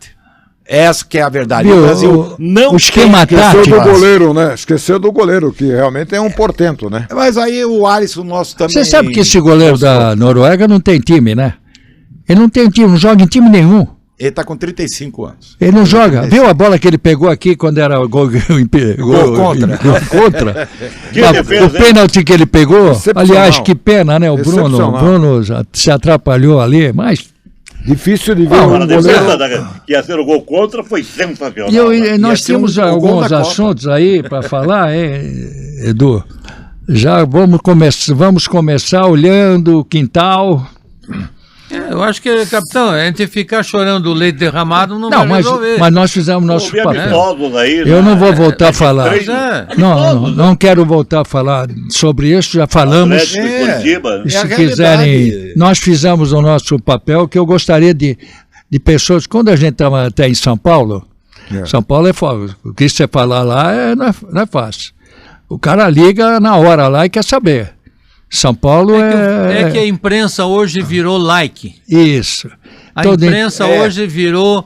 Essa que é a verdade. Viu, O Brasil não o esquema tem Esqueceu tático. do goleiro, né? Esqueceu do goleiro, que realmente é um portento, né? Mas aí o Alisson nosso também... Você sabe que esse goleiro da Noruega não tem time, né? Ele não tem time, não joga em time nenhum. Ele tá com 35 anos. Ele não joga. Viu a bola que ele pegou aqui quando era o gol contra. gol contra? Que Mas defesa, o pênalti que ele pegou, Excepcional. aliás, que pena, né? O Bruno já se atrapalhou ali, mas Difícil de ver Agora, a um goleiro. defesa que ia ser o gol contra foi sensacional. nós Ia ser tínhamos o gol alguns da Copa. assuntos aí para falar, Edu. Já vamos começar olhando o quintal. Eu acho que, capitão, a gente ficar chorando o leite derramado não, vai Não, resolver. mas nós fizemos nosso Houve papel. amistosos aí, Eu né? não vou voltar a falar. treino. Não quero voltar a falar sobre isso, já falamos. Atlético e Curitiba. E É a se realidade. quiserem, nós fizemos o nosso papel, que eu gostaria de pessoas. Quando a gente estava até em São Paulo, São Paulo é foda. O que você falar lá não é fácil. O cara liga na hora lá e quer saber. São Paulo É que a imprensa hoje virou like. Isso. A Todo- imprensa hoje virou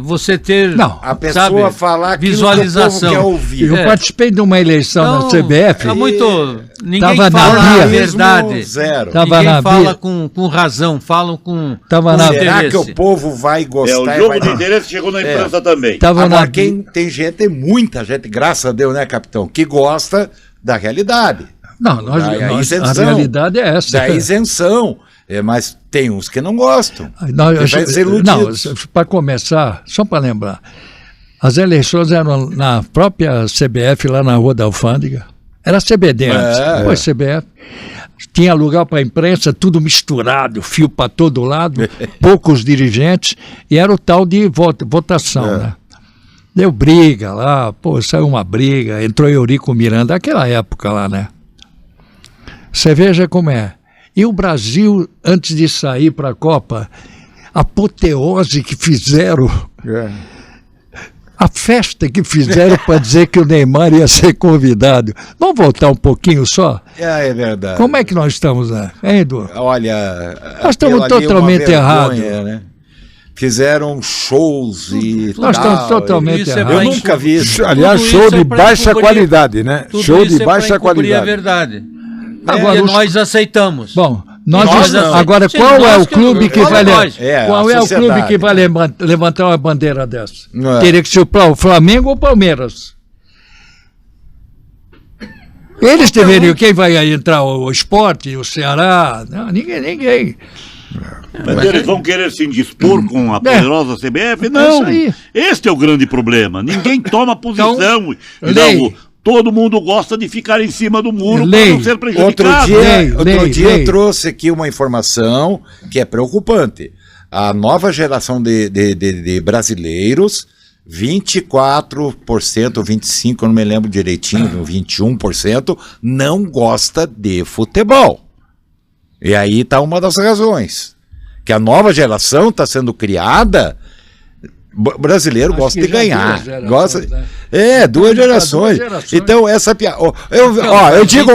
você ter Não, A pessoa sabe, falar aquilo visualização. que o povo quer ouvir. Eu participei de uma eleição na CBF. É muito. Ninguém Tava na fala a via. verdade. Zero. Tava Ninguém na fala via. com razão, falam com. Tava com na- Será interesse. que o povo vai gostar? O e jogo vai... de interesse chegou na imprensa também. Tava Agora, na quem tem muita gente, graças a Deus, né, capitão, que gosta da realidade. Não, a isenção. realidade é essa. Da isenção. Mas tem uns que não gostam. Nós, Que vai ser iludidos. para começar, só para lembrar, as eleições eram na própria CBF, lá na Rua da Alfândega. Era CBD antes, depois CBF. Tinha lugar para a imprensa, tudo misturado, fio para todo lado, poucos dirigentes, e era o tal de votação, né? Deu briga lá, saiu uma briga, entrou Eurico Miranda, aquela época lá, né? Você veja como é. E o Brasil, antes de sair para a Copa, a apoteose que fizeram, a festa que fizeram para dizer que o Neymar ia ser convidado. Vamos voltar um pouquinho só? É verdade. Como é que nós estamos lá, hein, Edu? Olha, Nós estamos aquilo ali é uma totalmente vergonha, errados. né? Fizeram shows e Nós tal, estamos totalmente Isso é errados. Eu pra nunca vi isso. Aliás, Tudo show isso é de pra baixa encobrir- qualidade, né? Tudo Show isso de é baixa pra encobrir a qualidade. verdade. Agora, E os- nós aceitamos. Bom, Nós não. agora Sim, qual é nós o que- clube que qual vai é nós? qual a é o sociedade. clube que vai levantar uma bandeira dessa? Não é. Teria que ser o Flamengo ou o Palmeiras? Eles deveriam, quem vai entrar? O Sport, o Ceará? Não, ninguém. Mas eles vão querer se indispor com a poderosa CBF? Não. isso aí. Este é o grande problema. Ninguém toma posição. lei. Todo mundo gosta de ficar em cima do muro para Lei. não ser Outro prejudicado. dia, Lei. eu trouxe aqui uma informação que é preocupante. A nova geração de brasileiros, 24%, 25%, eu não me lembro direitinho, 21%, não gosta de futebol. E aí está uma das razões. Que a nova geração está sendo criada Brasileiro Acho gosta que de já ganhar. duas gerações, Gosta... né? Duas gerações. Então, essa piada. Eu digo,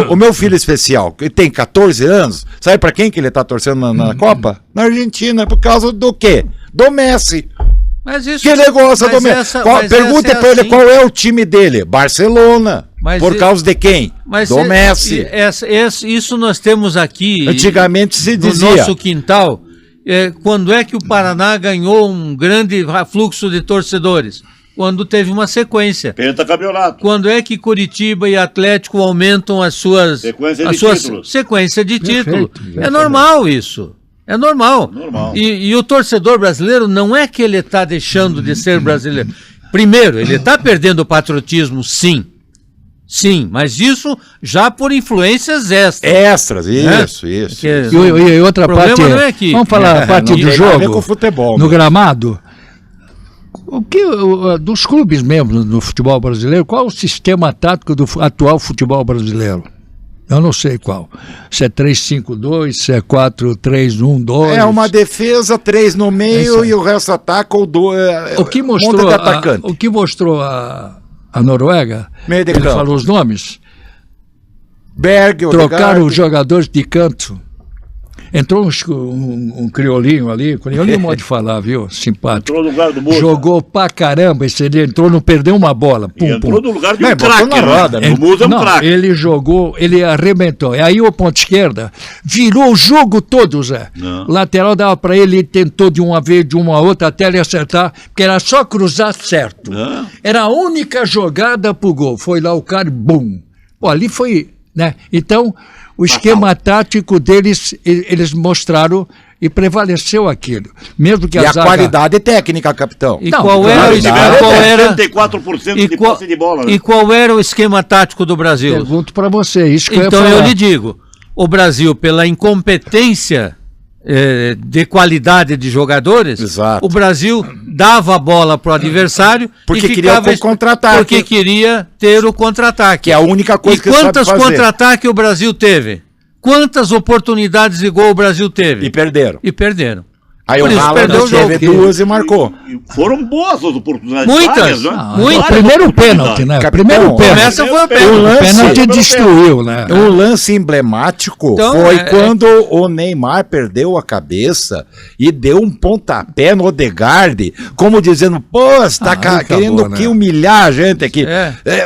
o meu filho especial, que tem 14 anos, sabe para quem que ele tá torcendo na Copa? Na Argentina, por causa do quê? Do Messi. Mas isso, Que ele gosta do Messi. Pergunte para ele qual é o time dele. Barcelona. Por causa de quem? Do Messi. Isso nós temos aqui. Antigamente se dizia. No nosso quintal. Quando é que o Paraná ganhou um grande fluxo de torcedores? Quando teve uma sequência. Pentacampeonato. Quando é que Curitiba e Atlético aumentam as suas sequência de título? É normal isso. É normal. E o torcedor brasileiro não é que ele está deixando de ser brasileiro. Primeiro, ele está perdendo o patriotismo, sim. Sim, mas isso já por influências extras. Isso. E outra parte, não é que, vamos falar a parte do jogo, com futebol, no gramado. Dos clubes mesmo no futebol brasileiro, qual o sistema tático do atual futebol brasileiro? Eu não sei qual. Se é 3-5-2, se é 4-3-1-2. É uma defesa, 3 no meio e o resto ataca ou o que mostrou a Noruega, ele falou os nomes, Berg, trocaram os jogadores de canto. Entrou um criolinho ali, criolinho pode falar, viu? Simpático. Entrou no lugar do Musa. Jogou pra caramba, ele entrou, não perdeu uma bola. Entrou no lugar de um craque. O Musa é um craque. Ele jogou, ele arrebentou. E aí o ponto esquerda virou o jogo todo, Zé. O lateral dava pra ele tentou de uma vez, de uma a outra, até ele acertar, porque era só cruzar certo. Era a única jogada pro gol. Foi lá o cara e bum. Pô, ali foi, né? Então, o esquema tático deles, eles mostraram e prevaleceu aquilo. Mesmo que a qualidade técnica, capitão. E qual era 74% de posse de bola, né? E qual era o esquema tático do Brasil? Pergunto para você, isso que então eu lhe digo, o Brasil, pela incompetência de qualidade de jogadores, exato, o Brasil dava a bola para o adversário porque queria ter contra-ataque. Porque queria ter o contra-ataque. Que é a única coisa que quantas contra-ataques o Brasil teve? Quantas oportunidades de gol o Brasil teve? E perderam. Aí o Haaland teve 2 e marcou. Foram boas as oportunidades. Muitas, né? O primeiro pênalti, né? Primeiro pênalti. Essa foi a pênalti. O pênalti destruiu, né? Um lance emblemático foi quando o Neymar perdeu a cabeça e deu um pontapé no Odegaard, como dizendo, pô, você tá querendo que humilhar a gente aqui.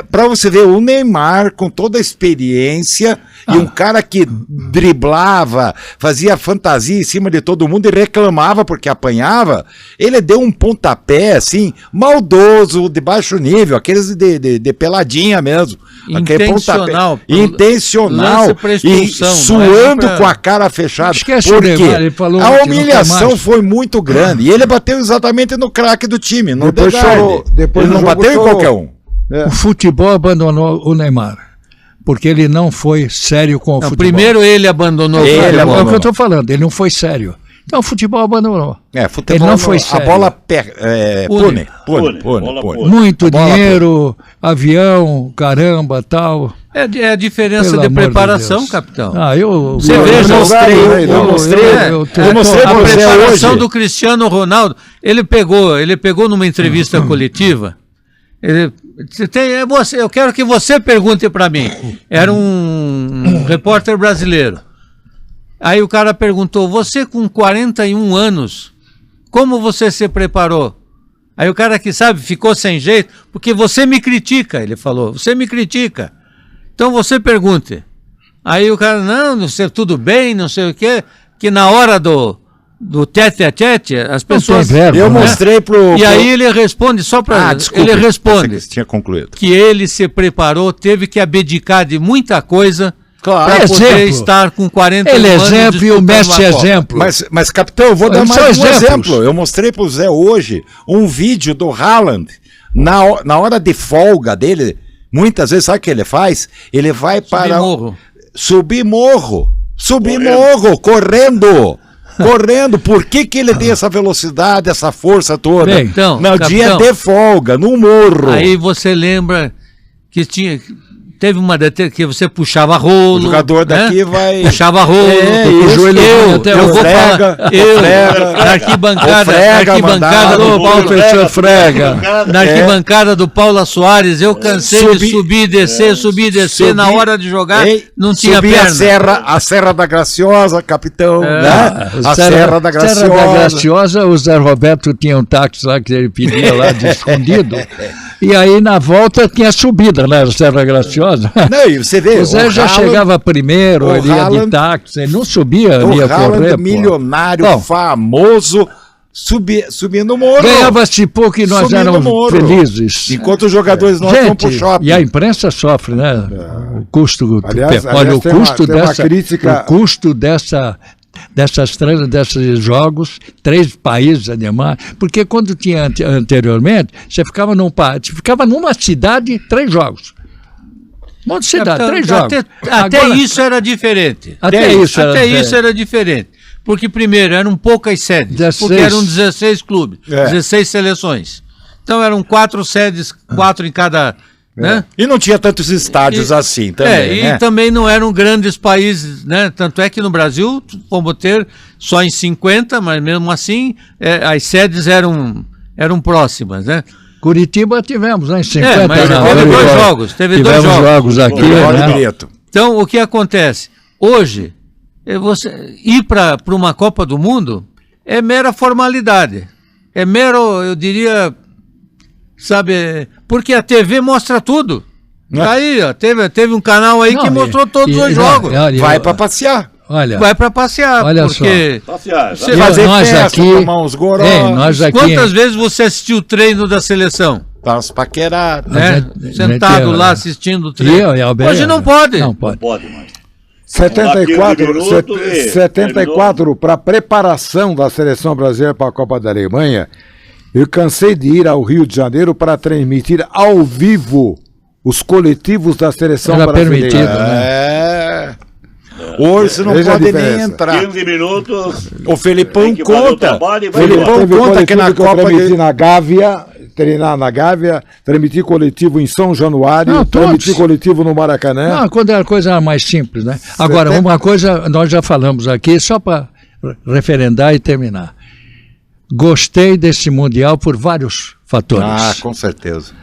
Pra você ver, o Neymar, com toda a experiência, e um cara que driblava, fazia fantasia em cima de todo mundo e reclamava porque apanhava, ele deu um pontapé assim, maldoso, de baixo nível, aqueles de peladinha mesmo. Intencional. Intencional. E suando com a cara fechada. Porque a humilhação foi muito grande. E ele bateu exatamente no craque do time, no Odegaard. Ele não bateu em qualquer um. O futebol abandonou o Neymar. Porque ele não foi sério com o futebol. Primeiro ele abandonou o futebol. É o que eu estou falando, ele não foi sério. Então o futebol abandonou. Futebol ele não foi sério. A bola pune. Muito dinheiro, avião, caramba, tal. É a diferença de preparação, capitão. Você veja, eu mostrei a preparação do Cristiano Ronaldo. Ele pegou numa entrevista coletiva. Eu quero que você pergunte para mim. Era um repórter brasileiro. Aí o cara perguntou, você com 41 anos, como você se preparou? Aí o cara que sabe, ficou sem jeito, porque você me critica, ele falou, você me critica. Então você pergunte. Aí o cara, não sei, tudo bem, não sei o quê, que na hora do tete-a-tete, as pessoas... Eu mostrei pro... E aí ele responde, só para... ele responde tinha concluído. Que ele se preparou, teve que abdicar de muita coisa... Claro, para poder estar com 40 anos. Ele é exemplo e o Messi é exemplo. Mas, capitão, eu vou dar mais um exemplo. Eu mostrei para o Zé hoje um vídeo do Haaland, na hora de folga dele, muitas vezes, sabe o que ele faz? Ele vai para... Subir morro, correndo. Por que ele tem essa velocidade, essa força toda? Bem, então, no dia de folga, no morro. Aí você lembra que teve uma que você puxava rolo. O jogador daqui né? vai... Puxava rolo. o joelho eu vou frega, falar. Eu, na arquibancada do Paulo... Professor Frega. Na arquibancada do Paulo Soares, eu cansei de subir e descer. Na hora de jogar, não tinha perna. A Serra da Graciosa, capitão, né? A Serra da Graciosa. Serra da Graciosa, o Zé Roberto tinha um táxi lá que ele pedia lá de escondido. E aí na volta tinha subida, né? Serra Graciosa. Não, e você vê, o Zé já chegava primeiro, ele ia de táxi, ele não subia, ele ia correr. Milionário, famoso, subindo o morro. Ganhava-se pouco e nós éramos felizes. Enquanto os jogadores não vão pro shopping. E a imprensa sofre, né? O custo. Olha, o custo desses jogos, 3 países, Ademar, porque quando tinha anteriormente, você ficava numa cidade, 3 jogos. Uma cidade, 3 jogos. Até isso era diferente. Até isso era diferente. Porque primeiro eram poucas sedes, 16. Porque eram 16 clubes, 16 seleções. Então eram 4 sedes, 4 em cada... Né? E não tinha tantos estádios assim também. E também não eram grandes países, né? Tanto é que no Brasil fomos ter só em 50, mas mesmo assim as sedes eram próximas, né? Curitiba tivemos, né? Em 50. Mas teve 2 jogos. Tivemos jogos aqui. Né? Então, o que acontece? Hoje, você ir para uma Copa do Mundo é mera formalidade. É mero, eu diria... Sabe, porque a TV mostra tudo. Aí, ó, teve um canal aí que mostrou todos os jogos. Vai para passear. Vai para passear. Olha porque só. Você fazer nós festa, aqui, tomar uns goró. Nós aqui, quantas vezes você assistiu o treino da seleção? Para os paquerados. Né? Sentado lá assistindo o treino. Hoje não pode. Não pode mais. 74 para preparação da seleção brasileira para a Copa da Alemanha. Eu cansei de ir ao Rio de Janeiro para transmitir ao vivo os coletivos da seleção brasileira. Permitido, né? Hoje você não pode nem entrar. 15 minutos. O Felipão conta. Felipão conta que na Copa na Gávea, treinar na Gávea, transmitir coletivo em São Januário, transmitir coletivo no Maracanã. Não, quando era coisa mais simples, né? Agora, uma coisa nós já falamos aqui, só para referendar e terminar. Gostei desse Mundial por vários fatores. Com certeza.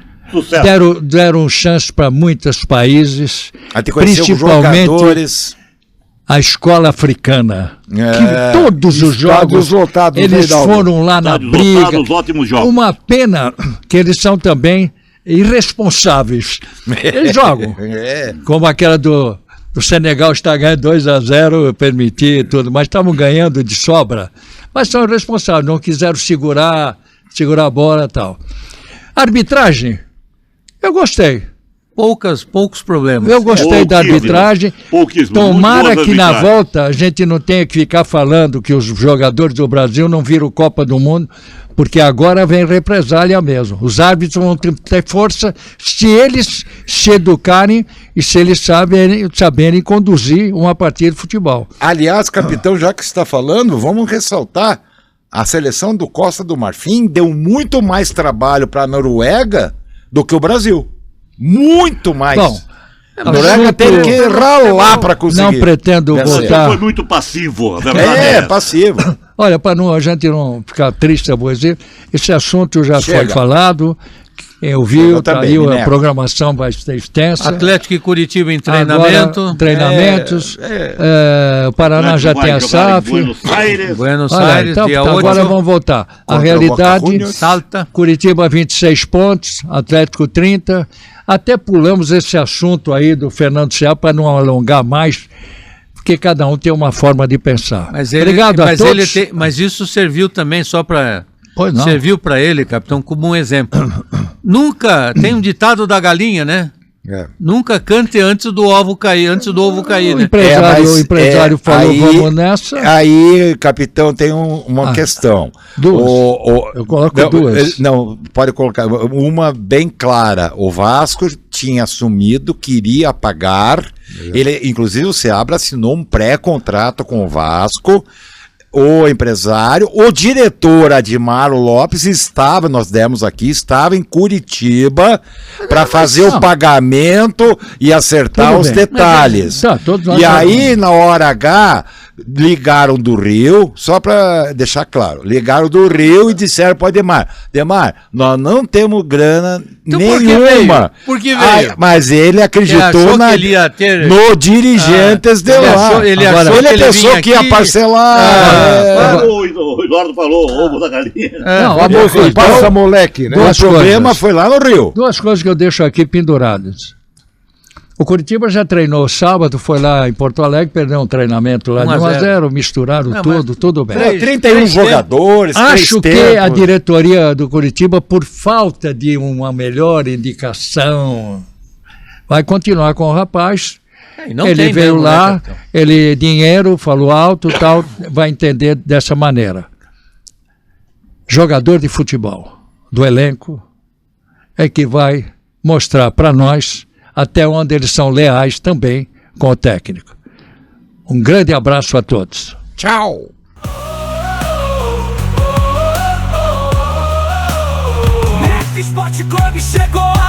Deram chance para muitos países, principalmente a escola africana. Que todos os jogos, eles foram lá na briga. Ótimos jogos. Uma pena que eles são também irresponsáveis. Eles jogam. Como aquela do Senegal está ganhando 2-0, eu permiti tudo, mas estavam ganhando de sobra. Mas são responsáveis, não quiseram segurar a bola e tal. Arbitragem, eu gostei. Poucos problemas. Eu gostei da arbitragem. Tomara que na volta a gente não tenha que ficar falando que os jogadores do Brasil não viram Copa do Mundo, porque agora vem represália mesmo. Os árbitros vão ter força se eles se educarem e se eles saberem conduzir uma partida de futebol. Aliás, capitão, já que você está falando, vamos ressaltar, a seleção do Costa do Marfim deu muito mais trabalho para a Noruega do que o Brasil. Muito mais. Bom, a Noruega tem que ralar para conseguir. Não pretendo votar. Foi muito passivo, a verdade passivo. Olha, para a gente não ficar triste, eu vou dizer, esse assunto já foi falado, quem ouviu, a programação vai ser extensa. Atlético e Curitiba em treinamento. Agora, treinamentos. O Paraná já tem a SAF. Buenos Aires, então, dia 8. Agora vamos voltar. A realidade, Salta. Curitiba 26 pontos, Atlético 30. Até pulamos esse assunto aí do Fernando Ceará para não alongar mais, porque cada um tem uma forma de pensar. Obrigado a todos. Mas isso serviu também só para... Serviu para ele, capitão, como um exemplo. Nunca, tem um ditado da galinha, né? Nunca cante antes do ovo cair, né? O empresário falou, vamos nessa. Aí, capitão, tem uma questão. Duas. Eu coloco duas. Não, pode colocar. Uma bem clara. O Vasco tinha assumido que iria pagar. Ele, inclusive, o Seabra assinou um pré-contrato com o Vasco. o empresário, o diretor Admaro Lopes estava em Curitiba para fazer o pagamento e acertar Tudo os bem. detalhes. Tá, todos nós E aí, sabemos. na hora H, ligaram do Rio, só para deixar claro, ligaram do Rio e disseram para o Ademar, nós não temos grana Então, por que nenhuma. veio? Por que veio? Mas ele acreditou achou que ele ia ter- no dirigentes de ele lá. achou- ele achou ele que ele pensou vinha que ia aqui- parcelar. O Eduardo falou, ovo da galinha. Não, Famoso então, passa moleque, né? duas O problema coisas. foi lá no Rio. Duas coisas que eu deixo aqui penduradas. O Curitiba já treinou sábado, foi lá em Porto Alegre, perdeu um treinamento lá de 1-0, misturaram Não, tudo bem. Três- 31 três jogadores, Acho três que a tempos. diretoria do Curitiba, por falta de uma melhor indicação, vai continuar com o rapaz. E não Ele tem veio mesmo, né, lá, capitão? ele dinheiro, falou alto, tal, vai entender dessa maneira. Jogador de futebol do elenco é que vai mostrar para nós até onde eles são leais também com o técnico. Um grande abraço a todos. Tchau. Next Sport Club chegou